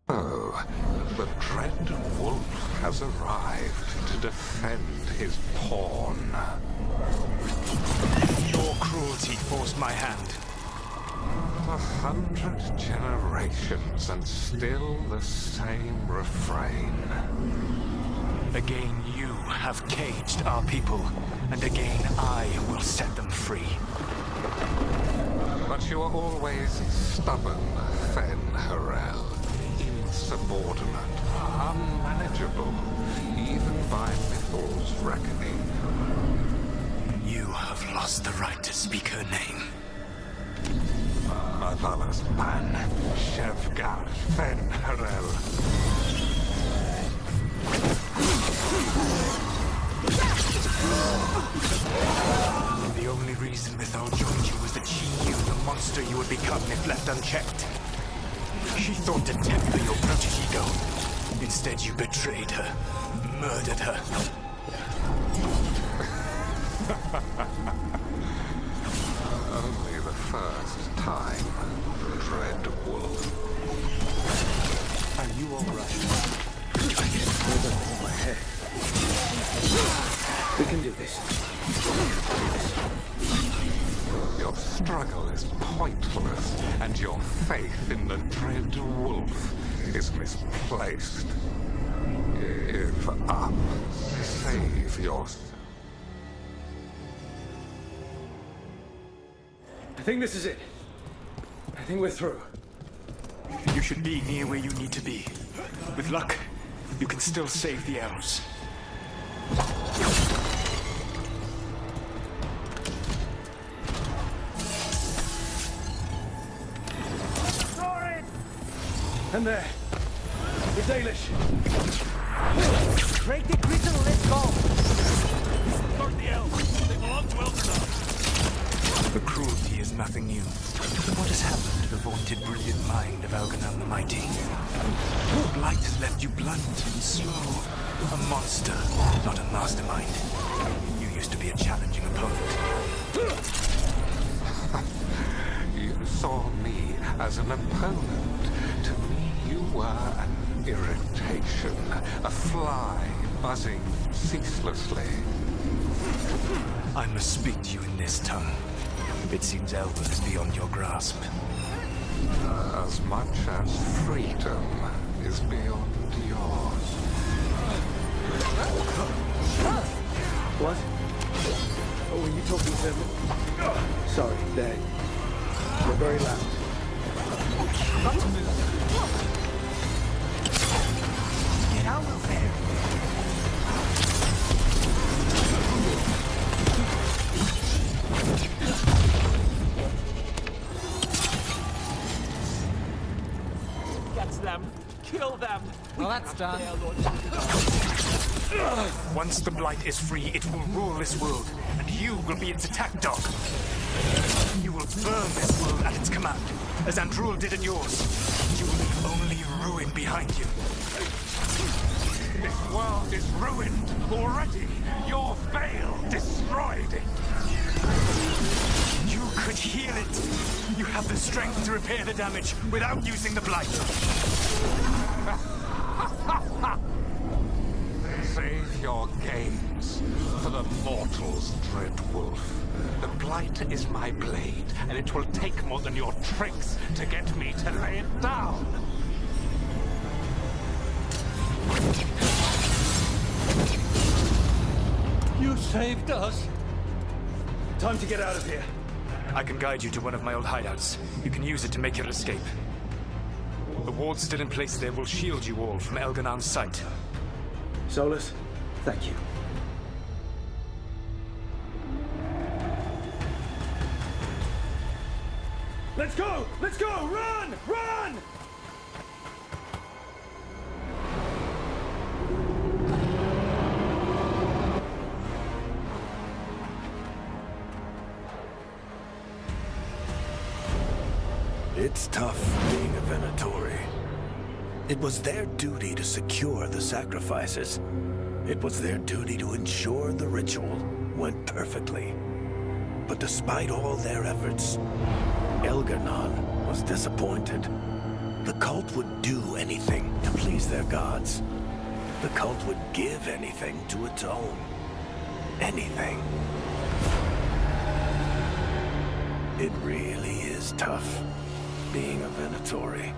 Oh, the dread wolf has arrived to defend his pawn. Your cruelty forced my hand. 100 generations and still the same refrain. Again you have caged our people, and again I will set them free. But you are always stubborn, Fen Harel. Insubordinate, unmanageable, even by Mythal's reckoning. You have lost the right to speak her name. Avalas Pan, Shevgar Fen Harel. The only reason Mythal joined you was that she knew the monster you would become if left unchecked. She thought to temper your protege-ego. Instead, you betrayed her, murdered her. Only the first time, Dread Wolf. Are you all right? My head. We can do this. Your struggle is pointless, and your faith in the Dread Wolf is misplaced. Give up. Save yourself. I think this is it. I think we're through. You should be near where you need to be. With luck, you can still save the elves. And there. The Dalish. Break the crystal, let's go! Start the elves. They belong to Elganon. The cruelty is nothing new. What has happened to the vaunted brilliant mind of Elganon the Mighty? Blight has left you blunt and slow. A monster, not a mastermind. You used to be a challenging opponent. You saw me as an opponent. To me, you were an irritation, a fly buzzing ceaselessly. I must speak to you in this tongue. It seems Elba is beyond your grasp. As much as freedom is beyond yours. What? Oh, were you talking to me? Sorry, Dad. You're very loud. Got to move. Get out of there. Get them. Kill them. Well, that's done. Once the Blight is free, it will rule this world, and you will be its attack dog. You will burn this world at its command, as Andrul did in yours. You will leave only ruin behind you. This world is ruined already. Your veil destroyed it. have the strength to repair the damage without using the blight. Save your games for the mortals, Dread Wolf. The blight is my blade, and it will take more than your tricks to get me to lay it down. You saved us. Time to get out of here. I can guide you to one of my old hideouts. You can use it to make your escape. The wards still in place there will shield you all from Elganon's sight. Solus, thank you. Let's go! Let's go! Run! Run! It's tough being a Venatori. It was their duty to secure the sacrifices. It was their duty to ensure the ritual went perfectly. But despite all their efforts, Elganon was disappointed. The cult would do anything to please their gods. The cult would give anything to atone. Anything. It really is tough being a Venatori.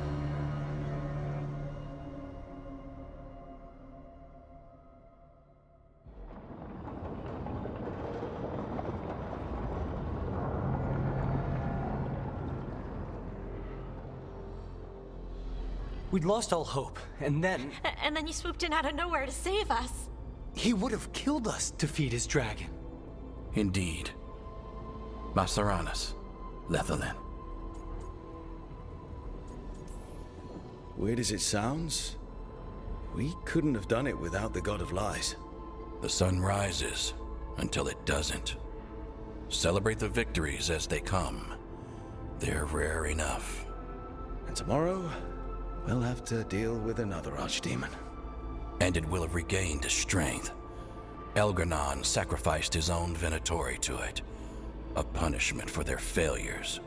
We'd lost all hope, and then... And then you swooped in out of nowhere to save us. He would have killed us to feed his dragon. Indeed. Masaranas, Lethalin. Weird as it sounds, we couldn't have done it without the God of Lies. The sun rises until it doesn't. Celebrate the victories as they come. They're rare enough. And tomorrow, we'll have to deal with another archdemon. And it will have regained its strength. Elganon sacrificed his own Venatori to it. A punishment for their failures.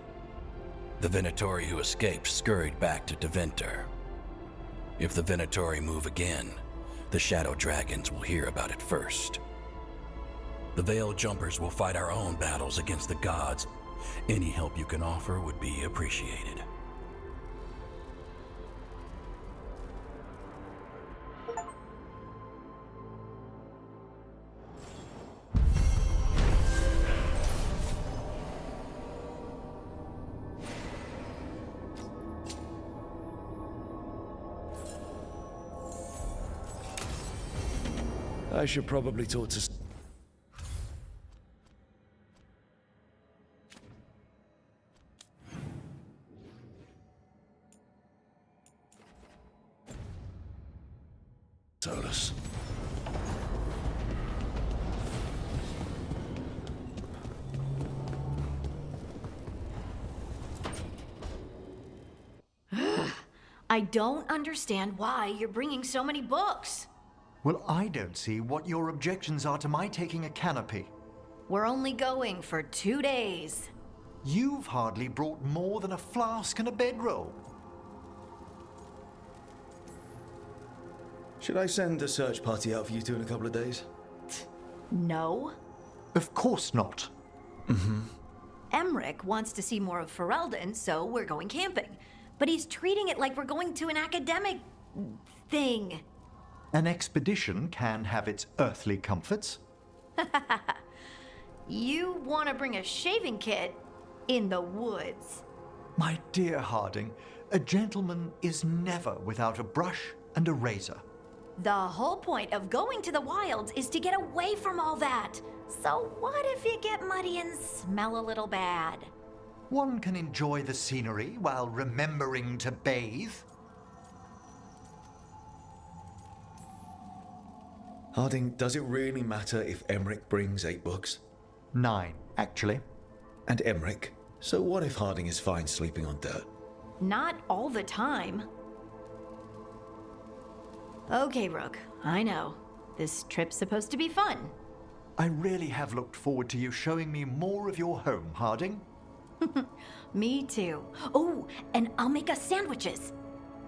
The Venatori who escaped scurried back to Deventer. If the Venatori move again, the Shadow Dragons will hear about it first. The Veil Jumpers will fight our own battles against the gods. Any help you can offer would be appreciated. I should probably talk to... Solus. I don't understand why you're bringing so many books. Well, I don't see what your objections are to my taking a canopy. We're only going for 2 days. You've hardly brought more than a flask and a bedroll. Should I send a search party out for you two in a couple of days? No. Of course not. Emmerich wants to see more of Ferelden, so we're going camping. But he's treating it like we're going to an academic thing. An expedition can have its earthly comforts. You want to bring a shaving kit in the woods. My dear Harding, a gentleman is never without a brush and a razor. The whole point of going to the wilds is to get away from all that. So what if you get muddy and smell a little bad? One can enjoy the scenery while remembering to bathe. Harding, does it really matter if Emmerich brings 8 books? 9, actually. And Emmerich? So what if Harding is fine sleeping on dirt? Not all the time. Okay, Rook, I know. This trip's supposed to be fun. I really have looked forward to you showing me more of your home, Harding. Me too. Oh, and I'll make us sandwiches.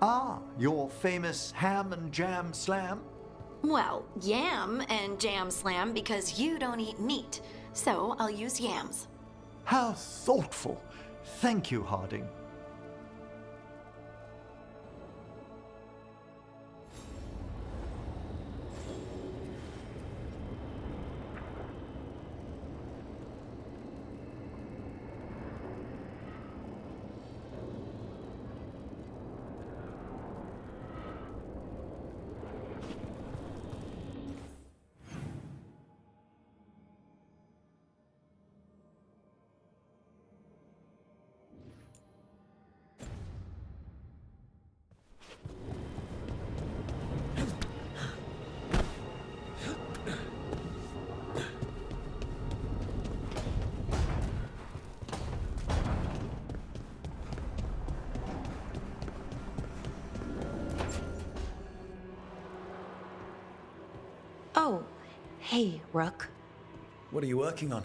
Ah, your famous ham and jam slam? Well, yam and jam slam because you don't eat meat. So I'll use yams. How thoughtful. Thank you, Harding. Oh, hey, Rook. What are you working on?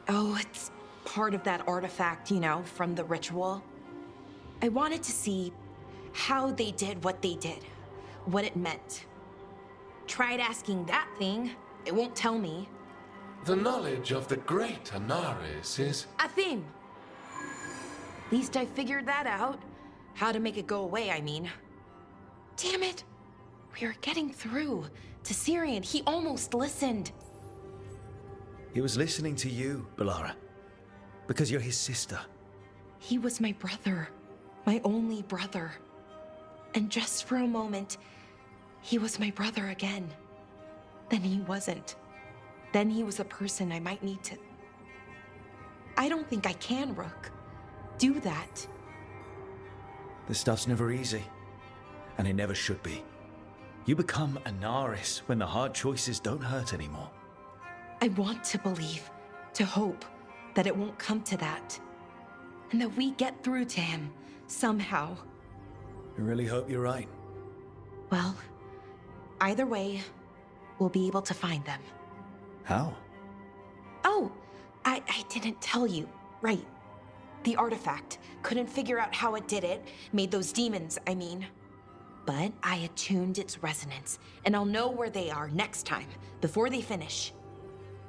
Oh, it's part of that artifact, you know, from the ritual. I wanted to see how they did what they did, what it meant. Tried asking that thing, it won't tell me. The knowledge of the great Anaris is... A thing! At least I figured that out. How to make it go away, I mean. Damn it! We were getting through to Syrian. He almost listened. He was listening to you, Balara. Because you're his sister. He was my brother. My only brother. And just for a moment, he was my brother again. Then he wasn't. Then he was a person I might need to... I don't think I can, Rook. Do that. This stuff's never easy. And it never should be. You become Anaris when the hard choices don't hurt anymore. I want to believe, to hope, that it won't come to that. And that we get through to him, somehow. I really hope you're right. Well, either way, we'll be able to find them. How? Oh, I didn't tell you. Right. The artifact. Couldn't figure out how it did it. Made those demons, I mean. But I attuned its resonance, and I'll know where they are next time, before they finish.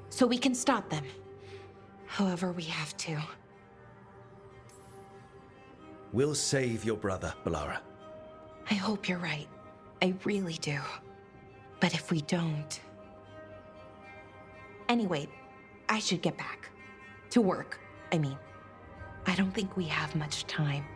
So we can stop them. However we have to. We'll save your brother, Balara. I hope you're right. I really do. But if we don't... Anyway, I should get back. To work, I mean. I don't think we have much time.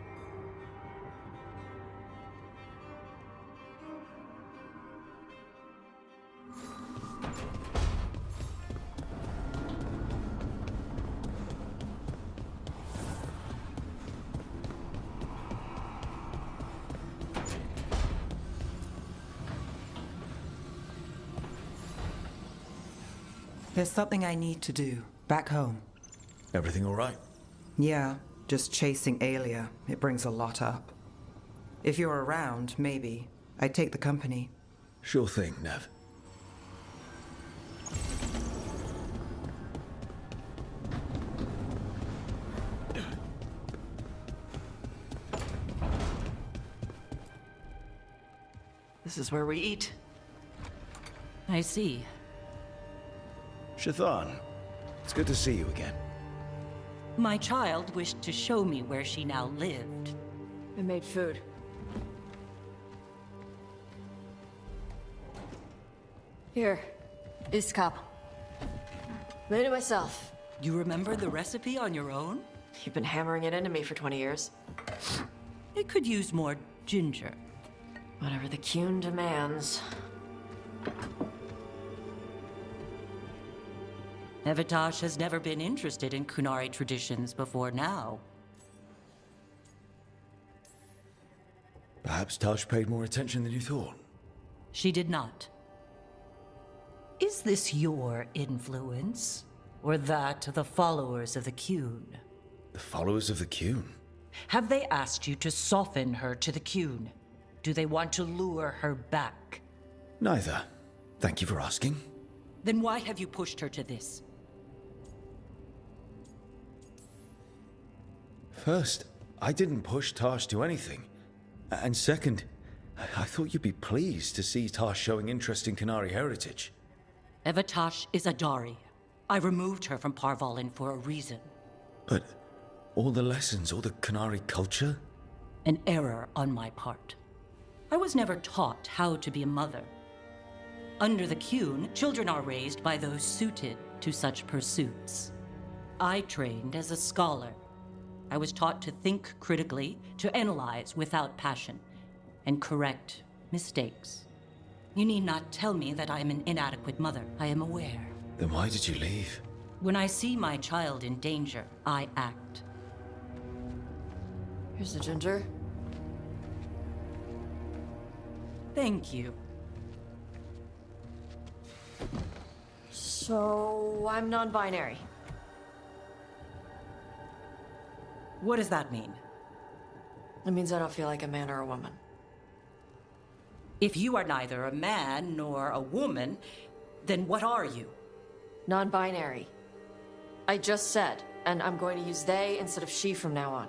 There's something I need to do, back home. Everything all right? Yeah, just chasing Aelia. It brings a lot up. If you're around, maybe. I'd take the company. Sure thing, Nev. This is where we eat. I see. Shathan, it's good to see you again. My child wished to show me where she now lived. I made food. Here, this cup. Made it myself. You remember the recipe on your own? You've been hammering it into me for 20 years. It could use more ginger. Whatever the Qun demands. Evitash has never been interested in Kunari traditions before now. Perhaps Tash paid more attention than you thought. She did not. Is this your influence? Or that of the followers of the Qun? The followers of the Qun? Have they asked you to soften her to the Qun? Do they want to lure her back? Neither. Thank you for asking. Then why have you pushed her to this? First, I didn't push Tash to anything. And second, I thought you'd be pleased to see Tash showing interest in Qunari heritage. Evatash is a Dari. I removed her from Parvalin for a reason. But all the lessons, all the Qunari culture? An error on my part. I was never taught how to be a mother. Under the Qun, children are raised by those suited to such pursuits. I trained as a scholar. I was taught to think critically, to analyze without passion, and correct mistakes. You need not tell me that I am an inadequate mother. I am aware. Then why did you leave? When I see my child in danger, I act. Here's the ginger. Thank you. So, I'm non-binary. What does that mean? It means I don't feel like a man or a woman. If you are neither a man nor a woman, then what are you? Non-binary. I just said, and I'm going to use they instead of she from now on.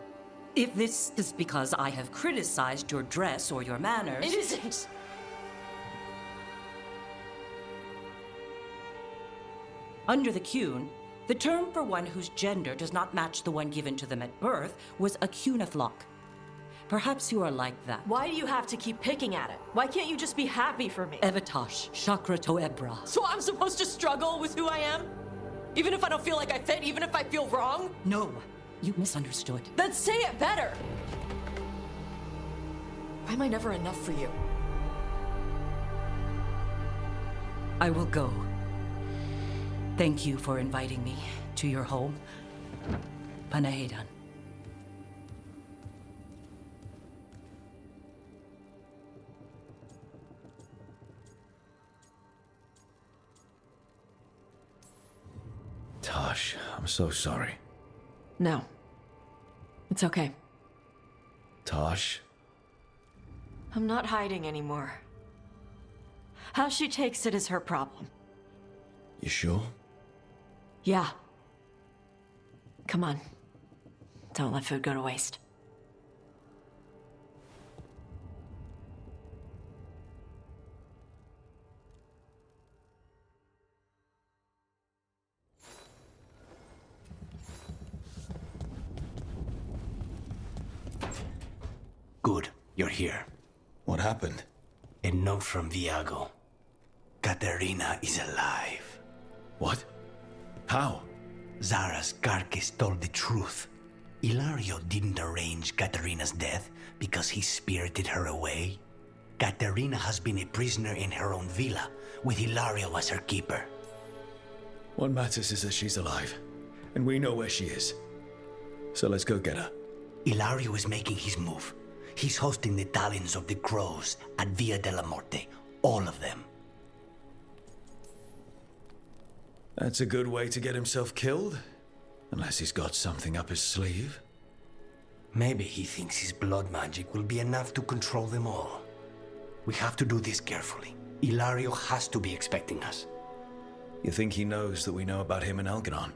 If this is because I have criticized your dress or your manners... It isn't! Under the Qun, the term for one whose gender does not match the one given to them at birth was a Qunaflok. Perhaps you are like that. Why do you have to keep picking at it? Why can't you just be happy for me? Evatash, Chakra Toebra. So I'm supposed to struggle with who I am? Even if I don't feel like I fit, even if I feel wrong? No, you misunderstood. Then say it better! Why am I never enough for you? I will go. Thank you for inviting me to your home. Panahedan. Tash, I'm so sorry. No. It's okay. Tash? I'm not hiding anymore. How she takes it is her problem. You sure? Yeah. Come on. Don't let food go to waste. Good, you're here. What happened? A note from Viago. Katerina is alive. What? How? Zara's carcass told the truth. Ilario didn't arrange Katerina's death because he spirited her away. Katerina has been a prisoner in her own villa, with Ilario as her keeper. What matters is that she's alive, and we know where she is. So let's go get her. Ilario is making his move. He's hosting the talents of the crows at Via della Morte. All of them. That's a good way to get himself killed. Unless he's got something up his sleeve. Maybe he thinks his blood magic will be enough to control them all. We have to do this carefully. Ilario has to be expecting us. You think he knows that we know about him and Elganon?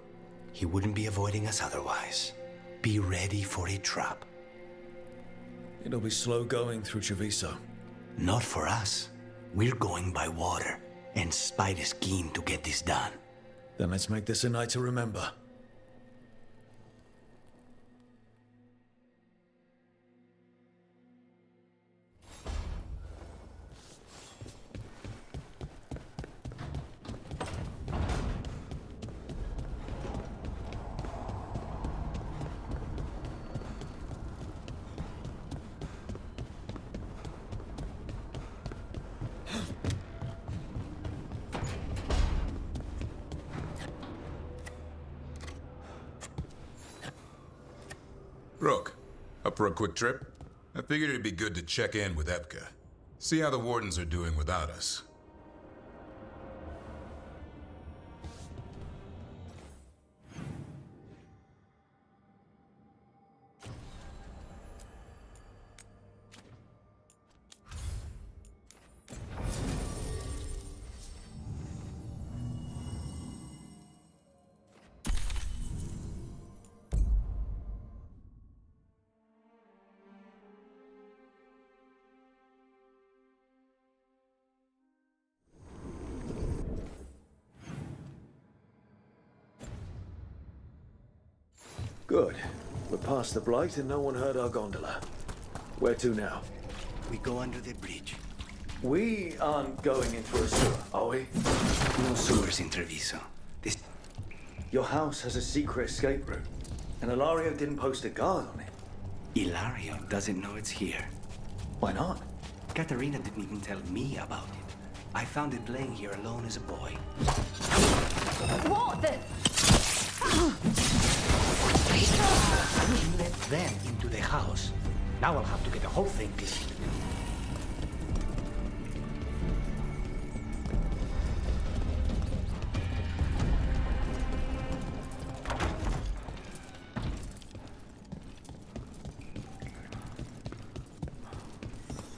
He wouldn't be avoiding us otherwise. Be ready for a trap. It'll be slow going through Treviso. Not for us. We're going by water, and Spite is keen to get this done. Then let's make this a night to remember. Rook, up for a quick trip? I figured it'd be good to check in with Epka. See how the Wardens are doing without us. Good. We're past the blight and no one heard our gondola. Where to now? We go under the bridge. We aren't going into a sewer, are we? No sewers in Treviso. This... Your house has a secret escape route, and Ilario didn't post a guard on it. Ilario doesn't know it's here. Why not? Katerina didn't even tell me about it. I found it laying here alone as a boy. What the? You let them into the house. Now I'll have to get the whole thing cleaned.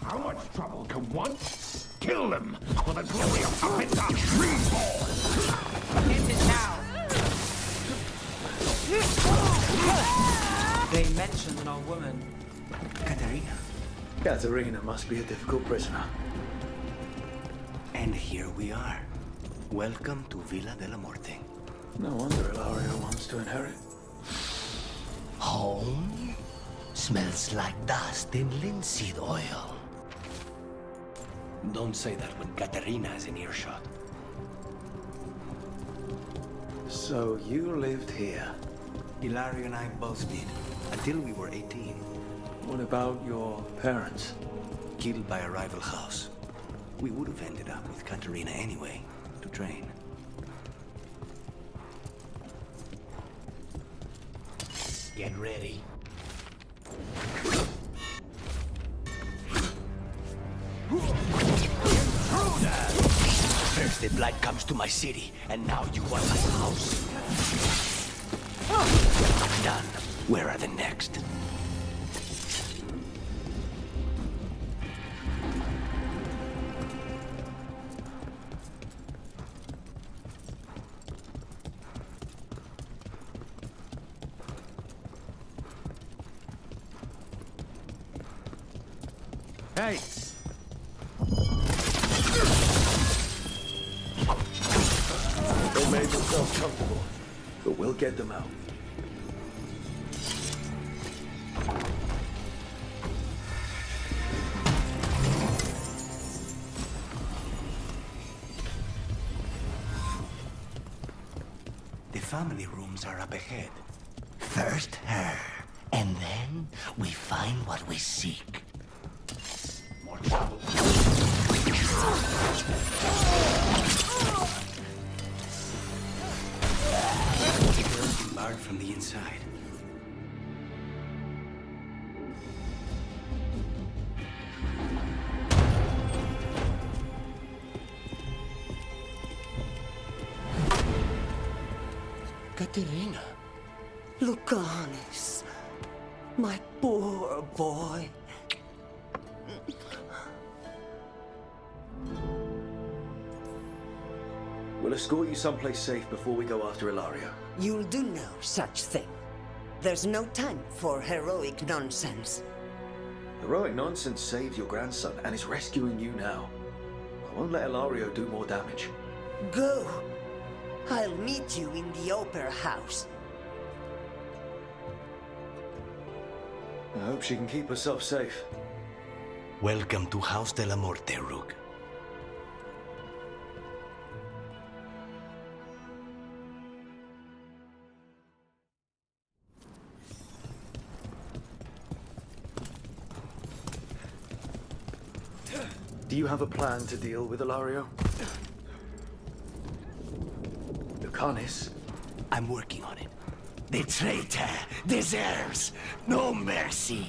How much trouble can one? Kill them for the glory of Avita Reborn! End it now! They mentioned an old woman. Katerina. Katerina must be a difficult prisoner. And here we are. Welcome to Villa de la Morte. No wonder Ilario wants to inherit. Home? Smells like dust and linseed oil. Don't say that when Katerina is in earshot. So you lived here? Ilario and I both did, until we were 18. What about your parents? Killed by a rival house. We would have ended up with Katerina anyway, to train. Get ready. First the blight comes to my city, and now you want my house. Done. Where are the next? Hey! They made themselves comfortable, but we'll get them out. The family rooms are up ahead. First her, and then we find what we seek. More trouble. Barred from the inside. Katerina. Lucanis. My poor boy. We'll escort you someplace safe before we go after Ilario. You'll do no such thing. There's no time for heroic nonsense. Heroic nonsense saved your grandson and is rescuing you now. I won't let Ilario do more damage. Go. I'll meet you in the opera house. I hope she can keep herself safe. Welcome to House de la Morte, Rook. Do you have a plan to deal with Ilario? Lucanis? I'm working on it. The traitor deserves no mercy.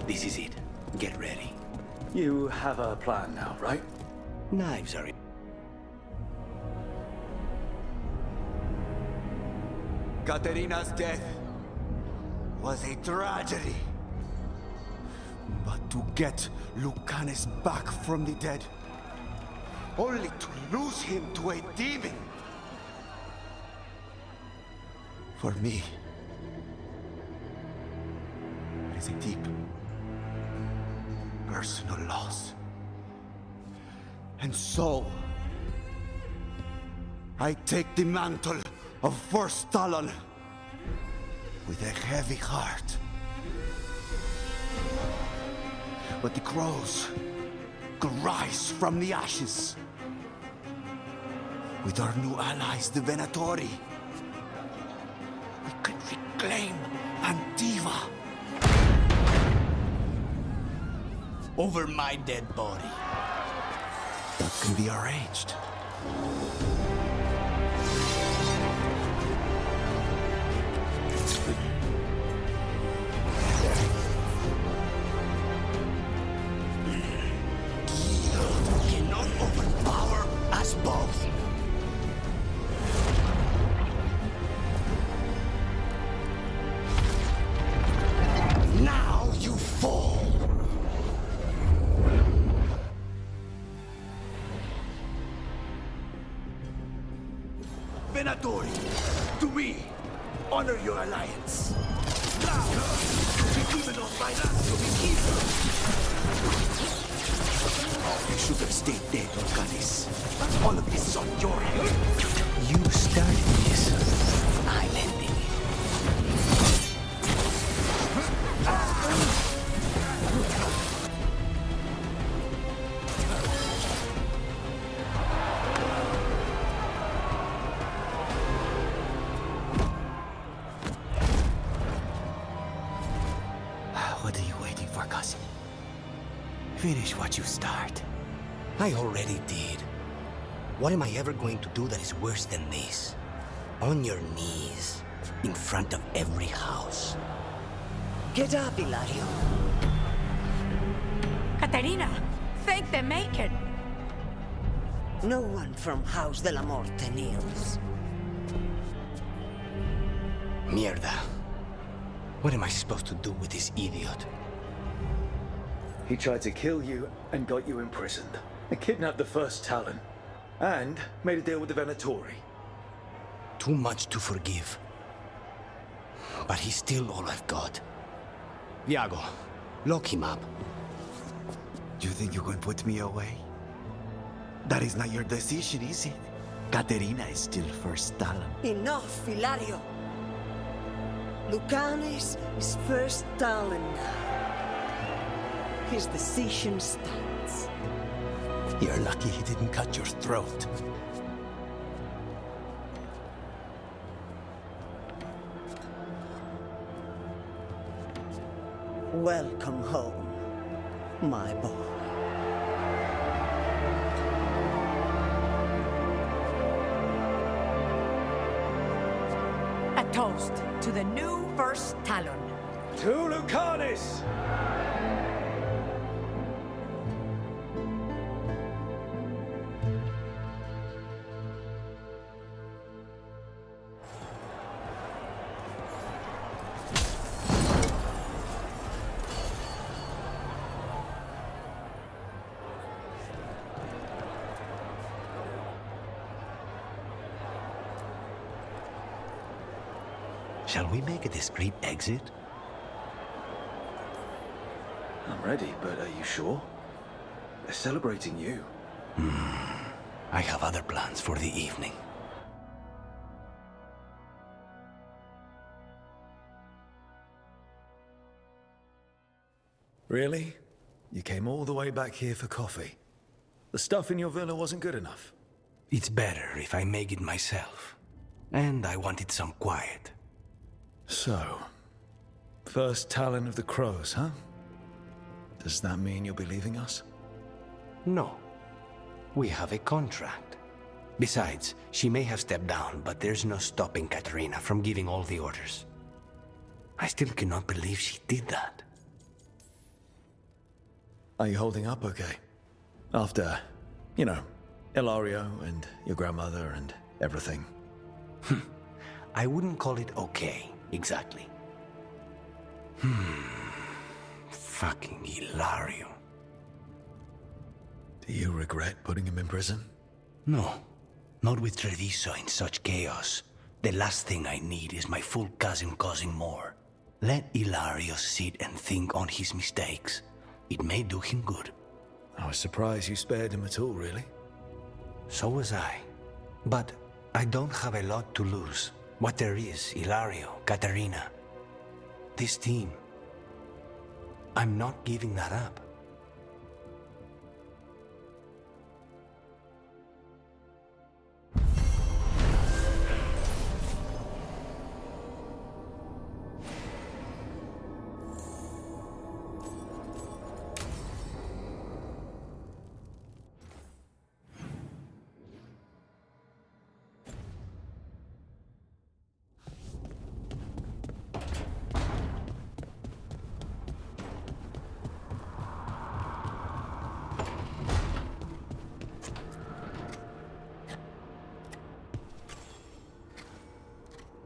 This is it. Get ready. You have a plan now, right? Knives are in. Katerina's death was a tragedy. But to get Lucanis back from the dead, only to lose him to a demon. For me, it is a deep, personal loss. And so, I take the mantle of First Talon with a heavy heart. But the crows could rise from the ashes. With our new allies, the Venatori, we could reclaim Antiva. Over my dead body. That can be arranged. Cannot overpower us both. Now you fall. Venatori, to me, honor your alliance. Now, even on my last to be evil. You should have stayed dead, Orcanis. All of this is on your head. You started this. I'm ending it. What are you waiting for, cousin? Finish what you start. I already did. What am I ever going to do that is worse than this? On your knees, in front of every house. Get up, Hilario. Caterina, thank the Maker. No one from House de la Morte kneels. Mierda. What am I supposed to do with this idiot? He tried to kill you and got you imprisoned. And kidnapped the First Talon. And made a deal with the Venatori. Too much to forgive. But he's still all I've got. Viago, lock him up. You think you can put me away? That is not your decision, is it? Caterina is still First Talon. Enough, Hilario. Lucanes is First Talon now. His decision stands. You're lucky he didn't cut your throat. Welcome home, my boy. A toast to the new First Talon. To Lucanis! Shall we make a discreet exit? I'm ready, but are you sure? They're celebrating you. I have other plans for the evening. Really? You came all the way back here for coffee? The stuff in your villa wasn't good enough? It's better if I make it myself. And I wanted some quiet. So, First Talon of the Crows, huh? Does that mean you'll be leaving us? No. We have a contract. Besides, she may have stepped down, but there's no stopping Caterina from giving all the orders. I still cannot believe she did that. Are you holding up okay? After, you know, Ilario and your grandmother and everything. I wouldn't call it okay, exactly. Fucking Hilario. Do you regret putting him in prison? No. Not with Treviso in such chaos. The last thing I need is my full cousin causing more. Let Hilario sit and think on his mistakes. It may do him good. I was surprised you spared him at all, really. So was I. But I don't have a lot to lose. What there is, Ilario, Katarina. This team. I'm not giving that up.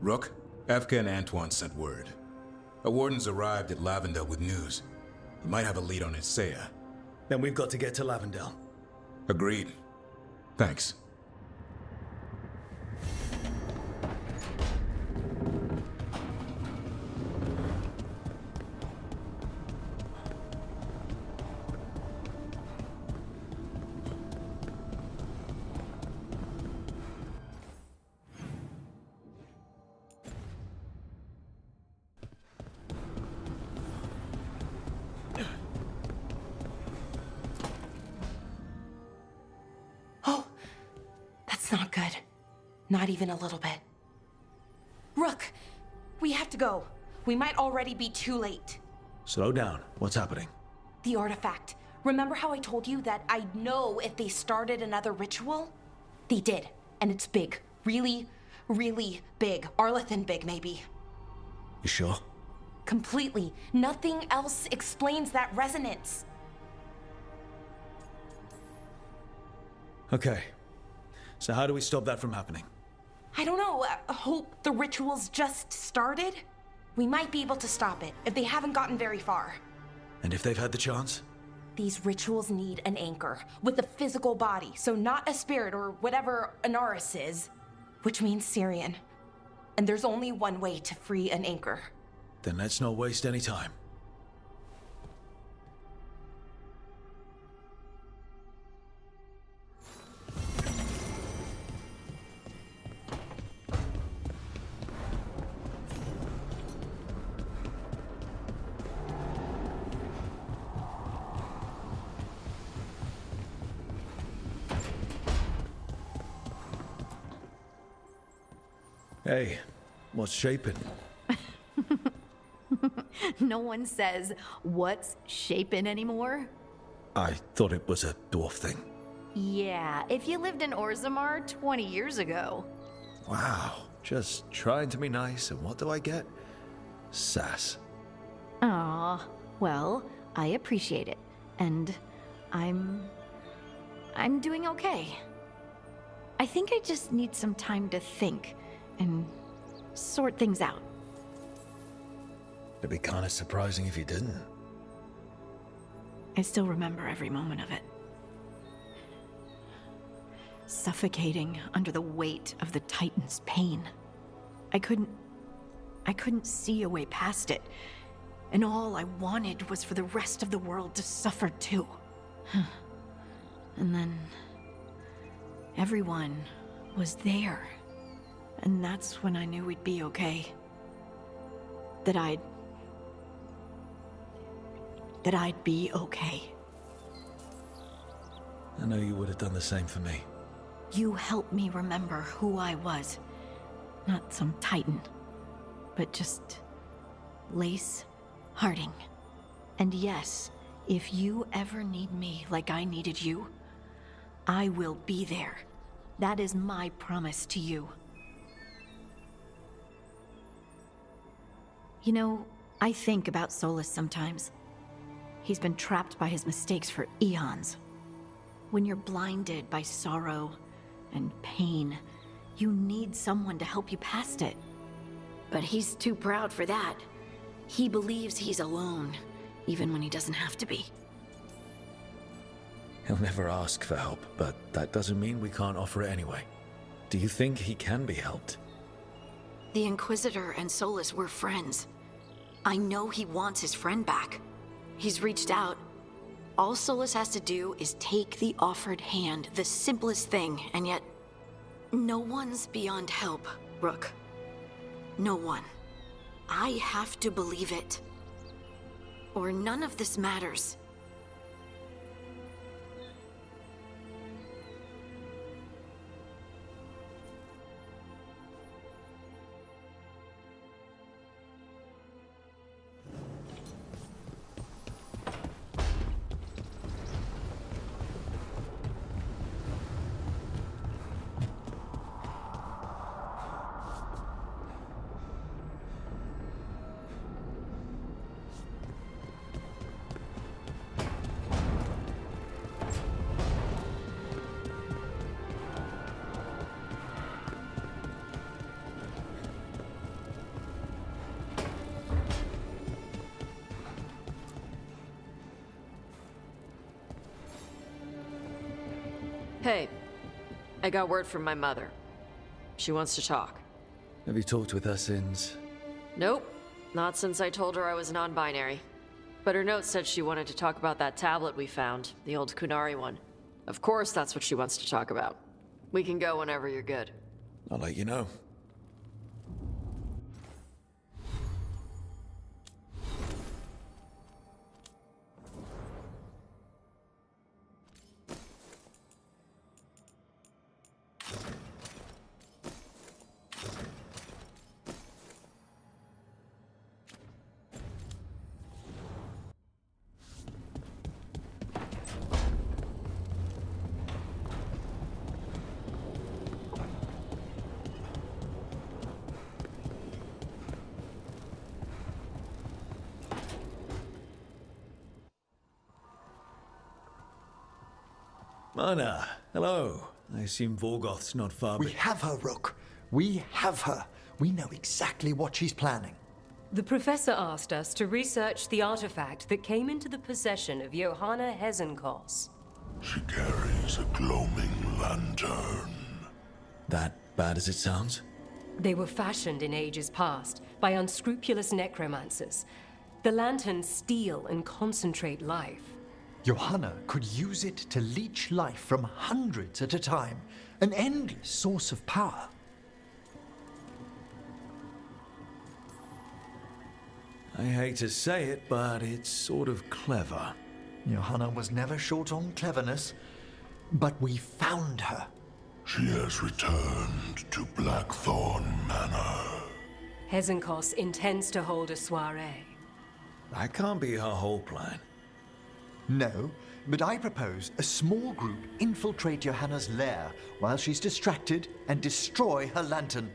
Rook, Evka and Antoine sent word. A warden's arrived at Lavendel with news. He might have a lead on Isaiah. Then we've got to get to Lavendel. Agreed. Thanks. Not good. Not even a little bit. Rook, we have to go. We might already be too late. Slow down. What's happening? The artifact. Remember how I told you that I'd know if they started another ritual? They did, and it's big. Really, really big. Arlethan big, maybe. You sure? Completely. Nothing else explains that resonance. Okay. So how do we stop that from happening? I don't know. I hope the ritual's just started. We might be able to stop it if they haven't gotten very far. And if they've had the chance? These rituals need an anchor with a physical body, so not a spirit or whatever an AORUS is, which means Syrian. And there's only one way to free an anchor. Then let's not waste any time. Hey, what's shaping? No one says, what's shaping anymore? I thought it was a dwarf thing. Yeah, if you lived in Orzammar 20 years ago. Wow, just trying to be nice, and what do I get? Sass. Aw, well, I appreciate it. And I'm doing okay. I think I just need some time to think and sort things out. It'd be kind of surprising if you didn't. I still remember every moment of it. Suffocating under the weight of the Titan's pain. I couldn't see a way past it. And all I wanted was for the rest of the world to suffer too. And then everyone was there. And that's when I knew we'd be okay. That I'd be okay. I know you would have done the same for me. You helped me remember who I was. Not some Titan, but just Lace Harding. And yes, if you ever need me like I needed you, I will be there. That is my promise to you. You know, I think about Solus sometimes. He's been trapped by his mistakes for eons. When you're blinded by sorrow and pain, you need someone to help you past it. But he's too proud for that. He believes he's alone, even when he doesn't have to be. He'll never ask for help, but that doesn't mean we can't offer it anyway. Do you think he can be helped? The Inquisitor and Solus were friends. I know he wants his friend back. He's reached out. All Solus has to do is take the offered hand, the simplest thing, and yet No one's beyond help, Rook. No one. I have to believe it. Or none of this matters. Hey, I got word from my mother. She wants to talk. Have you talked with her since? Nope, not since I told her I was non-binary. But her note said she wanted to talk about that tablet we found, the old Kunari one. Of course that's what she wants to talk about. We can go whenever you're good. I'll let you know. Mana, hello. I assume Vorgoth's not far. We have her, Rook. We have her. We know exactly what she's planning. The professor asked us to research the artifact that came into the possession of Johanna Hezenkos. She carries a gloaming lantern. That bad as it sounds? They were fashioned in ages past by unscrupulous necromancers. The lanterns steal and concentrate life. Johanna could use it to leech life from hundreds at a time. An endless source of power. I hate to say it, but it's sort of clever. Johanna was never short on cleverness, but we found her. She has returned to Blackthorn Manor. Hezenkos intends to hold a soiree. That can't be her whole plan. No, but I propose a small group infiltrate Johanna's lair while she's distracted and destroy her lantern.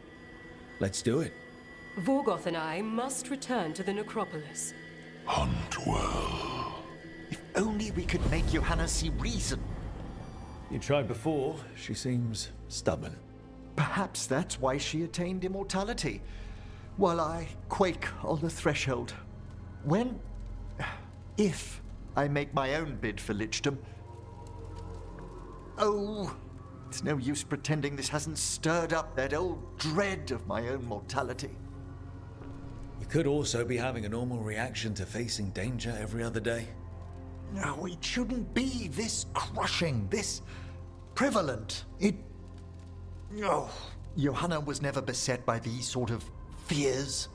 Let's do it. Vorgoth and I must return to the necropolis. Hunt well. If only we could make Johanna see reason. You tried before. She seems stubborn. Perhaps that's why she attained immortality, while I quake on the threshold. If I make my own bid for lichdom. Oh, it's no use pretending this hasn't stirred up that old dread of my own mortality. You could also be having a normal reaction to facing danger every other day. No, it shouldn't be this crushing, this prevalent. No. Johanna was never beset by these sort of fears.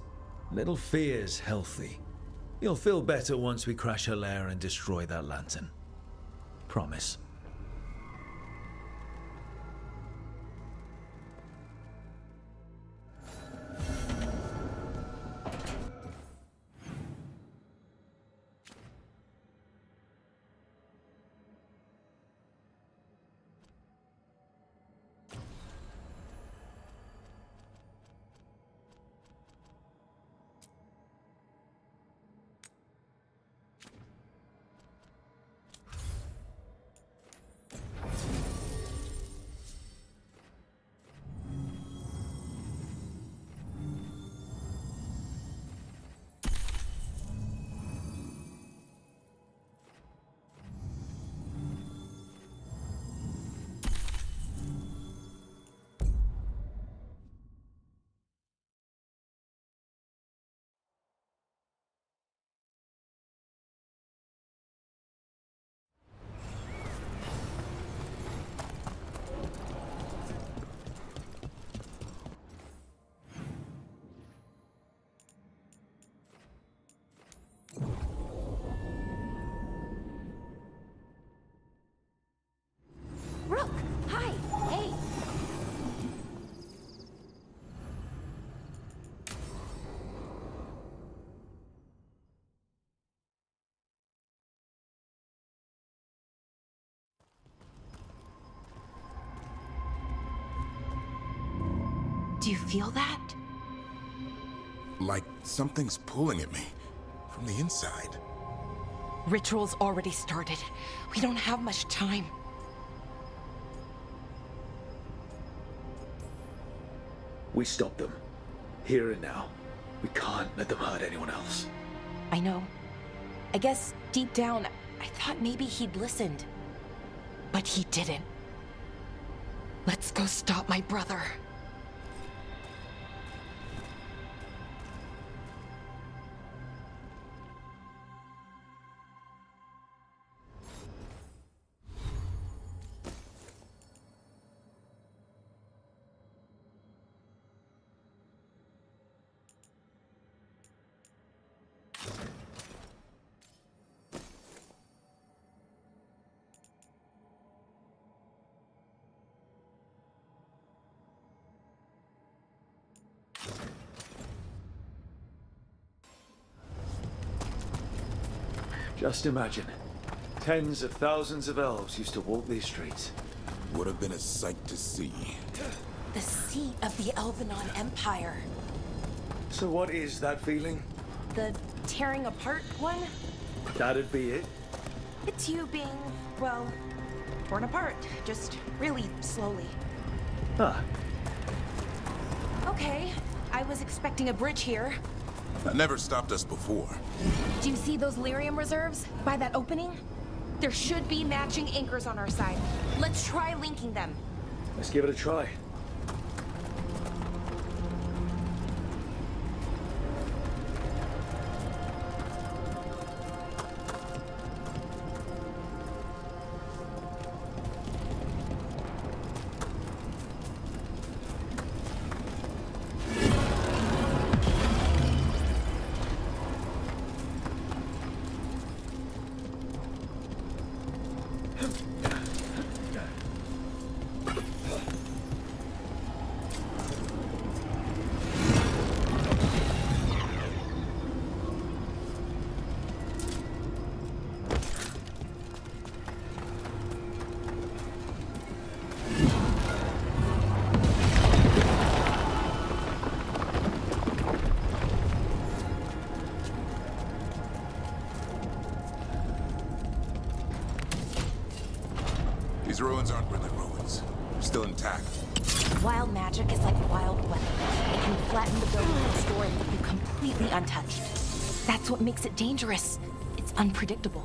Little fear's healthy. You'll feel better once we crash her lair and destroy that lantern. Promise. Do you feel that? Like something's pulling at me from the inside. Ritual's already started. We don't have much time. We stop them. Here and now. We can't let them hurt anyone else. I know. I guess deep down, I thought maybe he'd listened. But he didn't. Let's go stop my brother. Just imagine. Tens of thousands of elves used to walk these streets. Would have been a sight to see. The seat of the Elvenon Empire. So what is that feeling? The tearing apart one? That'd be it. It's you being, well, torn apart. Just really slowly. Ah. Okay, I was expecting a bridge here. That never stopped us before. Do you see those lyrium reserves by that opening? There should be matching anchors on our side. Let's try linking them. Let's give it a try. These ruins aren't really ruins. They're still intact. Wild magic is like wild weather. It can flatten the building next door and leave you completely untouched. That's what makes it dangerous. It's unpredictable.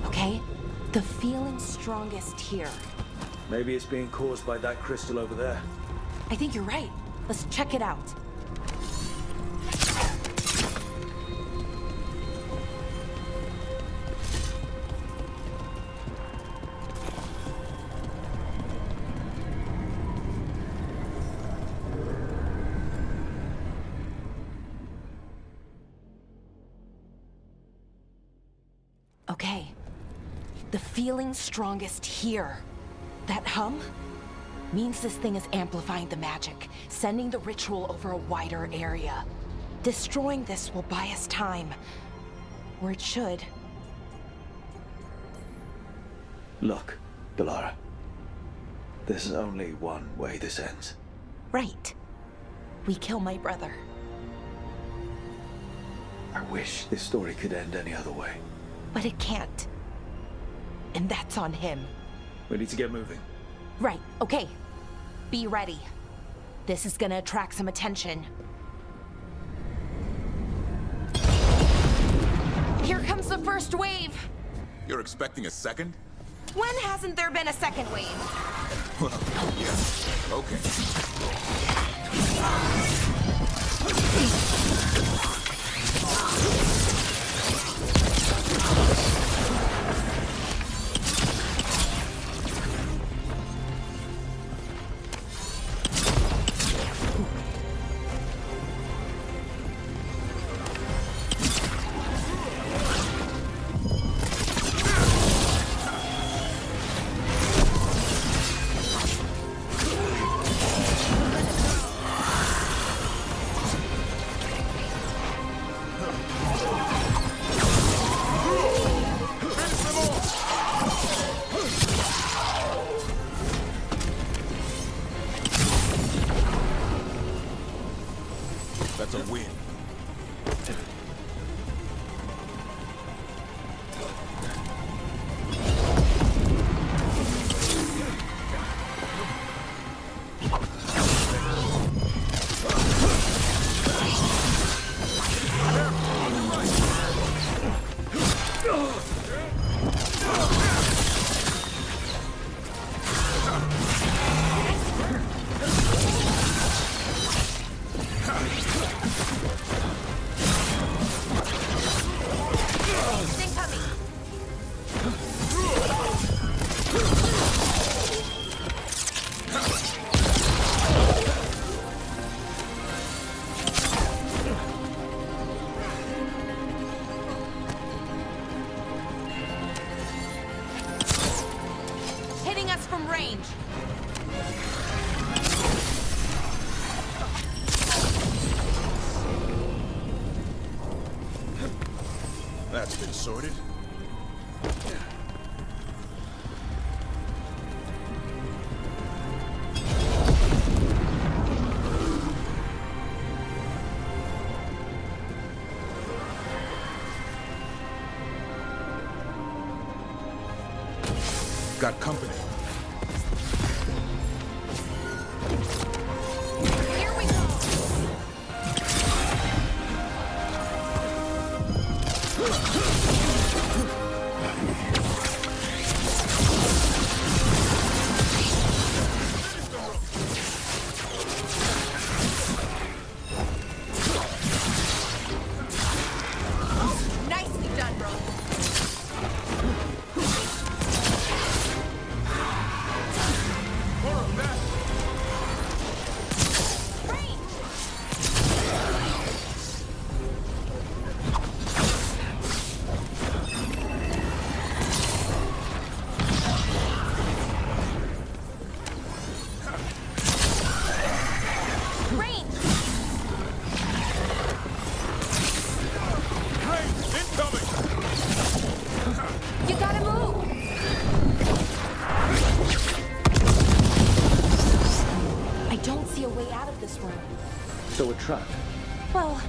Okay, the feeling's strongest here. Maybe it's being caused by that crystal over there. I think you're right. Let's check it out. Okay. The feeling's strongest here. That hum means this thing is amplifying the magic, sending the ritual over a wider area. Destroying this will buy us time. Or it should. Look, Galara. There's only one way this ends. Right. We kill my brother. I wish this story could end any other way. But it can't. And that's on him. We need to get moving. Right, okay. Be ready. This is gonna attract some attention. Here comes the first wave! You're expecting a second? When hasn't there been a second wave? Well, yeah. to win. Hitting us from range. That's been sorted. Got company. Here we go. Nicely done, bro. You gotta move! I don't see a way out of this room. So we're trapped. Well,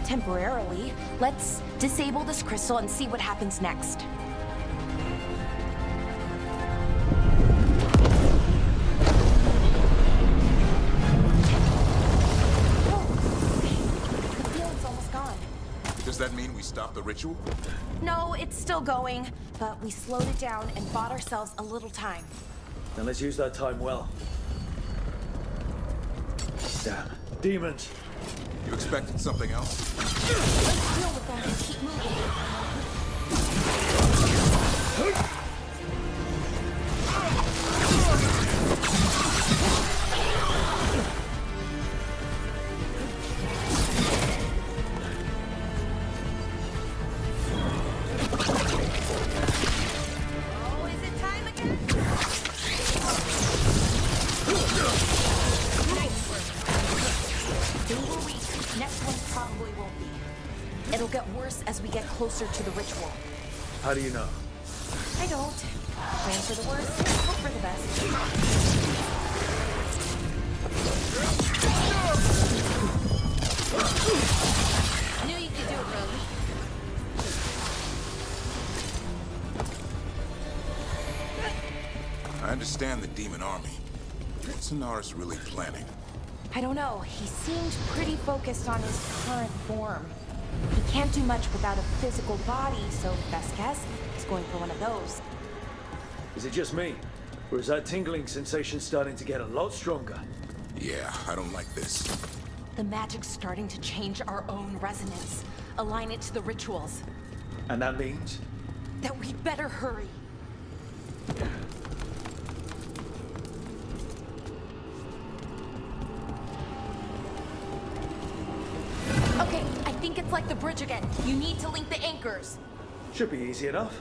temporarily. Let's disable this crystal and see what happens next. The field's almost gone. Does that mean we stop the ritual? No, it's still going, but we slowed it down and bought ourselves a little time. Then let's use that time well. Damn. Demons. You expected something else? Let's deal with them and keep moving. It'll get worse as we get closer to the ritual. How do you know? I don't. Plan for the worst, hope for the best. Knew you could do it, Rogue. I understand the demon army. What's AORUS really planning? I don't know. He seemed pretty focused on his current form. He can't do much without a physical body, so best guess, he's going for one of those. Is it just me? Or is that tingling sensation starting to get a lot stronger? Yeah, I don't like this. The magic's starting to change our own resonance. Align it to the rituals. And that means? That we'd better hurry. Okay, I think it's like the bridge again. You need to link the anchors. Should be easy enough.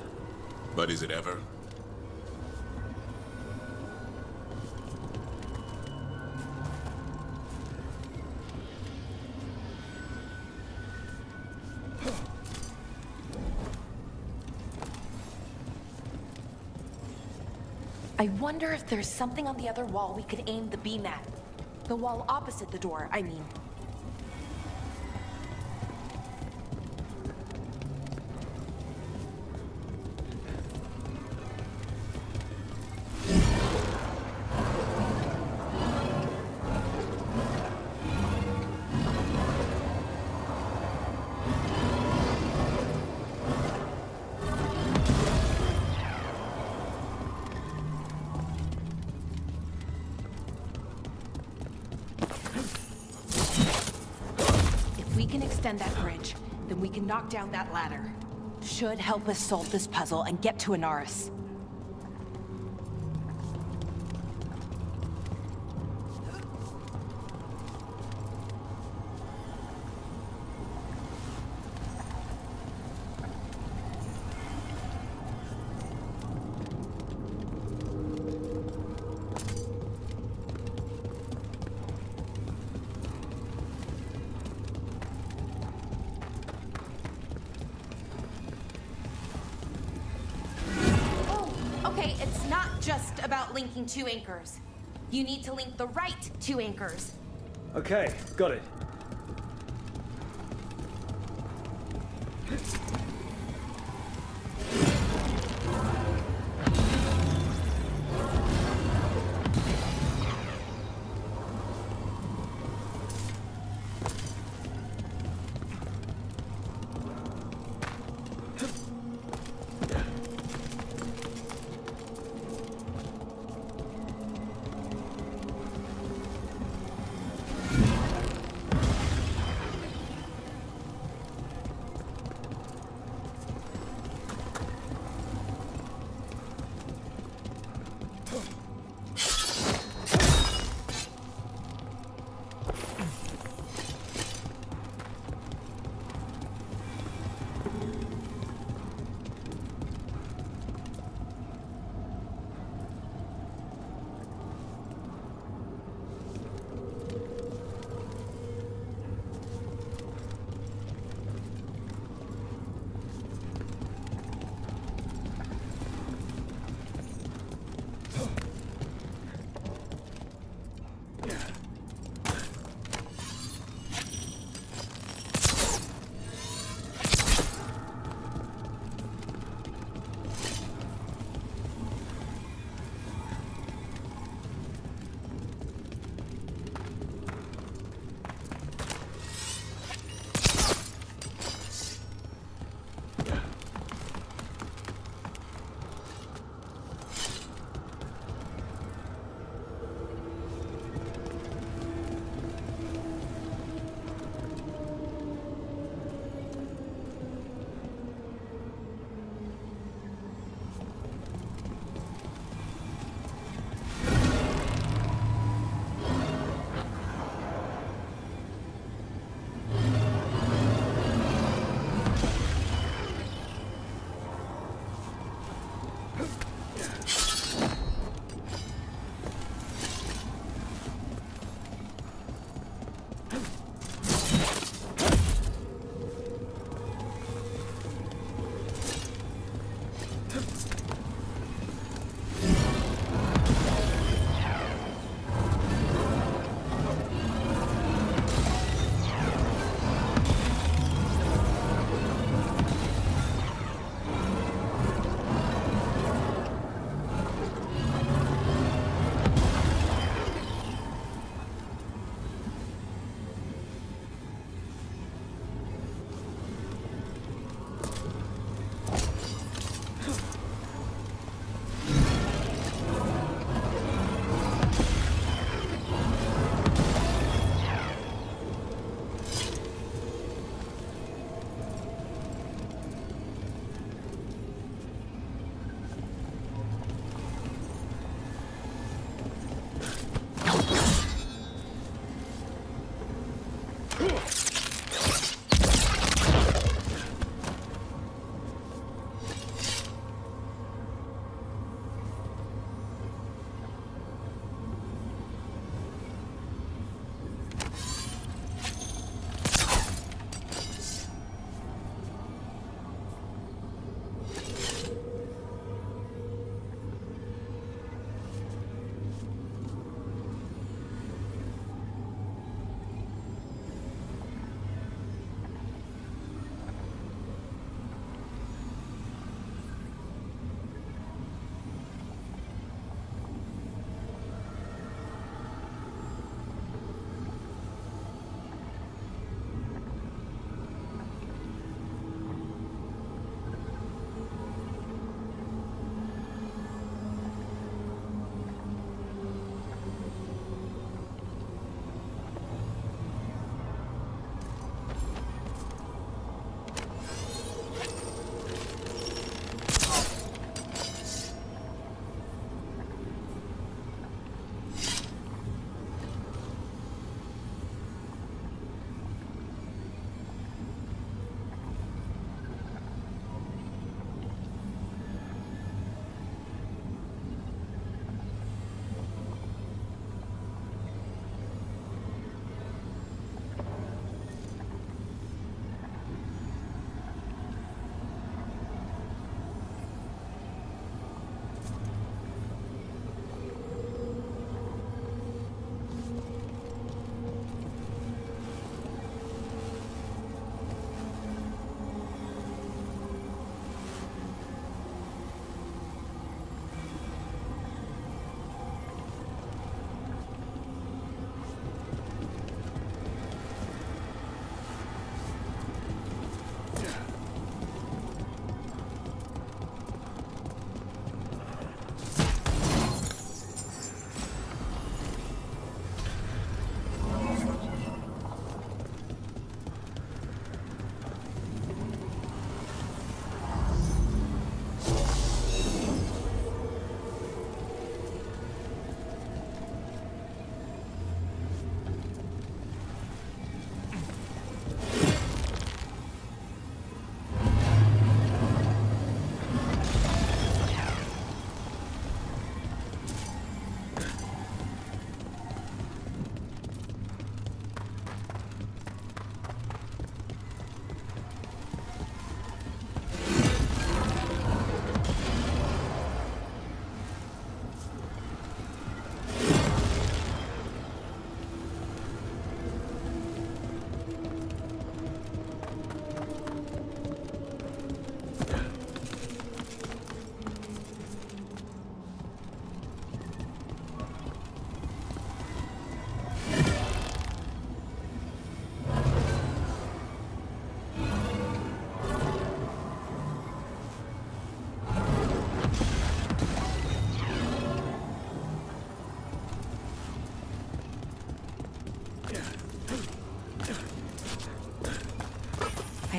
But is it ever? I wonder if there's something on the other wall we could aim the beam at. The wall opposite the door, I mean. can extend that bridge, then we can knock down that ladder. Should help us solve this puzzle and get to AORUS. Okay, it's not just about linking two anchors. You need to link the right two anchors. Okay, got it.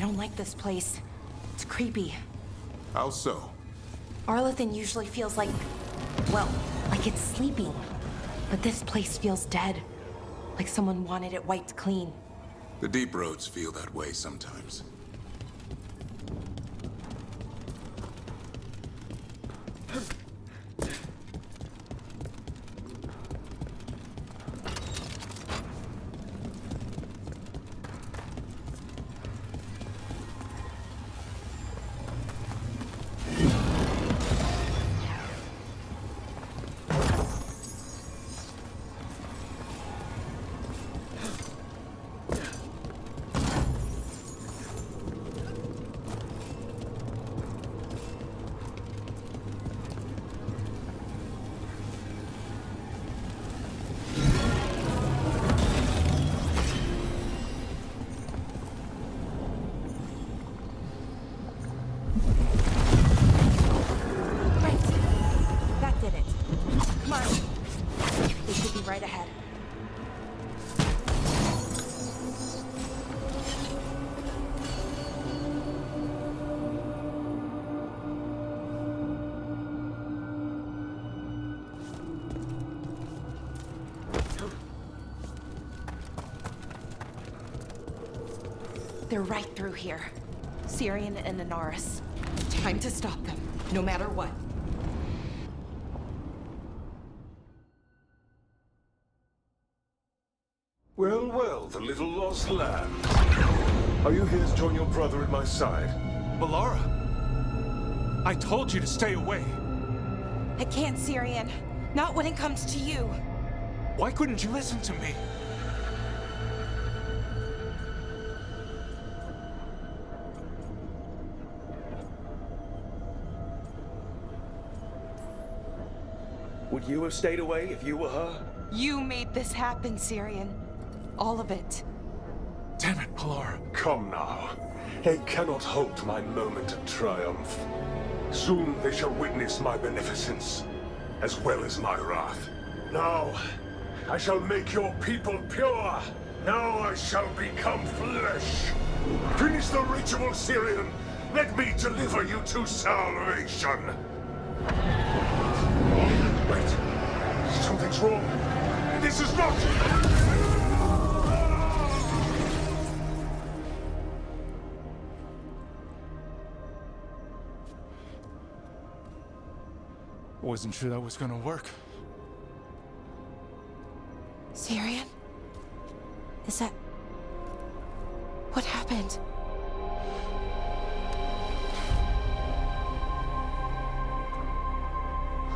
don't like this place. It's creepy. How so? Arlathan usually feels like, well, like it's sleeping. But this place feels dead. Like someone wanted it wiped clean. The deep roads feel that way sometimes. Right ahead. They're right through here. Syrian and AORUS. Time to stop them, no matter what. Well, well, the little lost lamb. Are you here to join your brother at my side? Melara! I told you to stay away! I can't, Syrian. Not when it comes to you. Why couldn't you listen to me? Would you have stayed away if you were her? You made this happen, Syrian. All of it. Damn it, Melara. Come now. They cannot halt my moment of triumph. Soon they shall witness my beneficence, as well as my wrath. Now, I shall make your people pure. Now I shall become flesh. Finish the ritual, Syrian. Let me deliver you to salvation. Wait. Something's wrong. This is not... I wasn't sure that was gonna work. Syrian? Is that... what happened?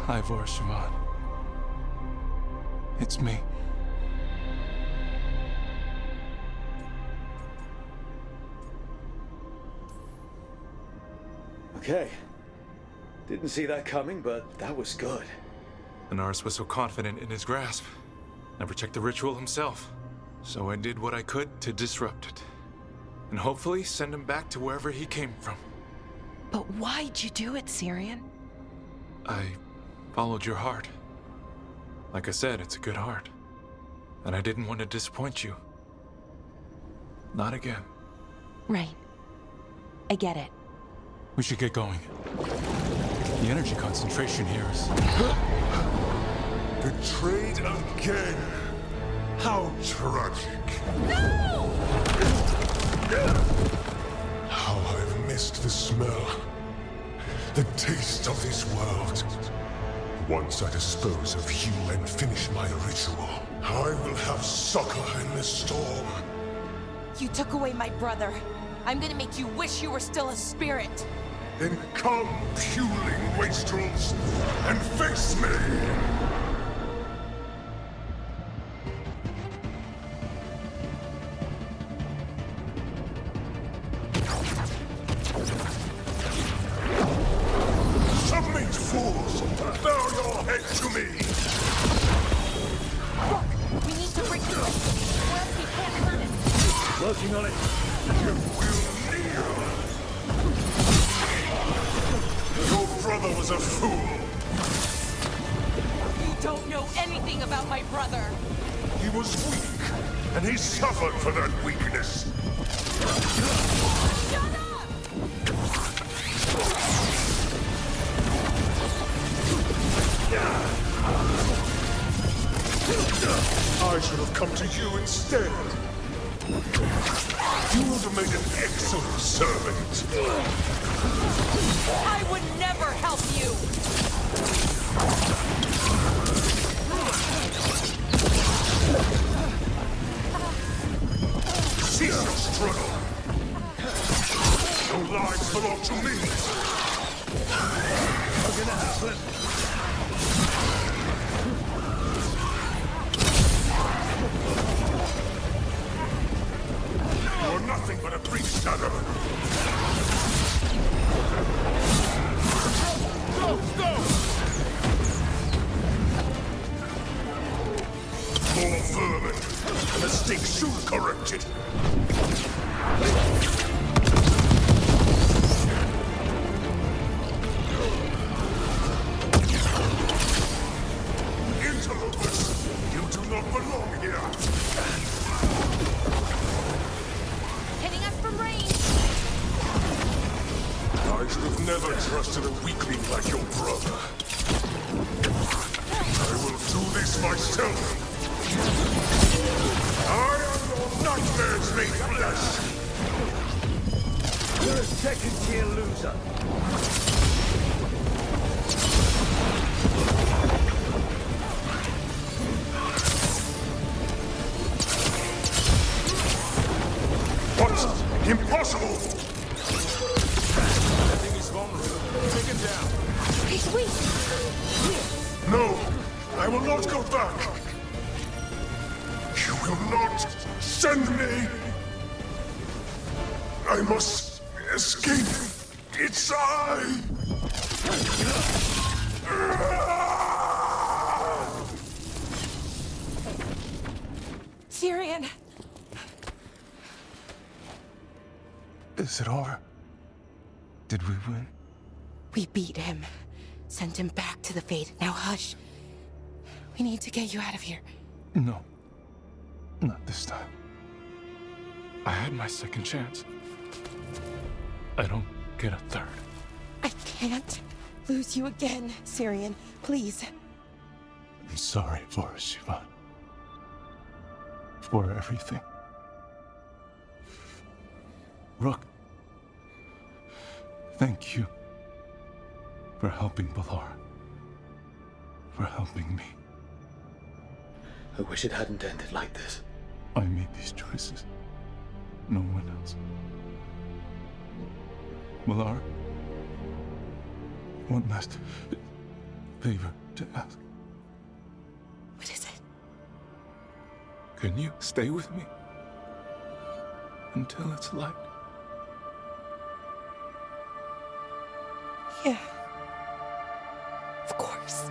Ivor Shaman. It's me. Okay. Didn't see that coming, but that was good. AORUS was so confident in his grasp. Never checked the ritual himself. So I did what I could to disrupt it. And hopefully send him back to wherever he came from. But why'd you do it, Syrian? I followed your heart. Like I said, it's a good heart. And I didn't want to disappoint you. Not again. Right. I get it. We should get going. The energy concentration here is... Betrayed again. How tragic. No! How I've missed the smell. The taste of this world. Once I dispose of you and finish my ritual, I will have succor in the storm. You took away my brother. I'm gonna make you wish you were still a spirit. Then come, puling wastrels, and face me! Submit, fools! Bow your head to me! Look, we need to break through it. Or else we can't hurt it. Working on it. You will kneel! Your brother was a fool! You don't know anything about my brother! He was weak and he suffered for that weakness. I should have come to you instead. You would have made an excellent servant. I would never help you! Cease your struggle. Your lives belong to me. What's gonna happen? You're nothing but a brief shadow. Go, go! More vermin. A mistake soon corrected. Interlopers, you do not belong here. Hitting us from range. I should have never trusted a weakling like your brother. I will do this myself. I am your nightmares made flesh. You're a second-tier loser. What? Impossible! Everything is vulnerable. Take him down. He's weak. No, I will not go back. You will not send me. I must escape. It's I. Syrian. Is it over? Did we win? We beat him. Sent him back to the Fade. Now hush. We need to get you out of here. No. Not this time. I had my second chance. I don't get a third. I can't lose you again, Syrian. Please. I'm sorry for Sivan. For everything. Rook, thank you for helping Balara. For helping me. I wish it hadn't ended like this. I made these choices. No one else. Balara, one last favor to ask. What is it? Can you stay with me until it's light? Yeah. Of course.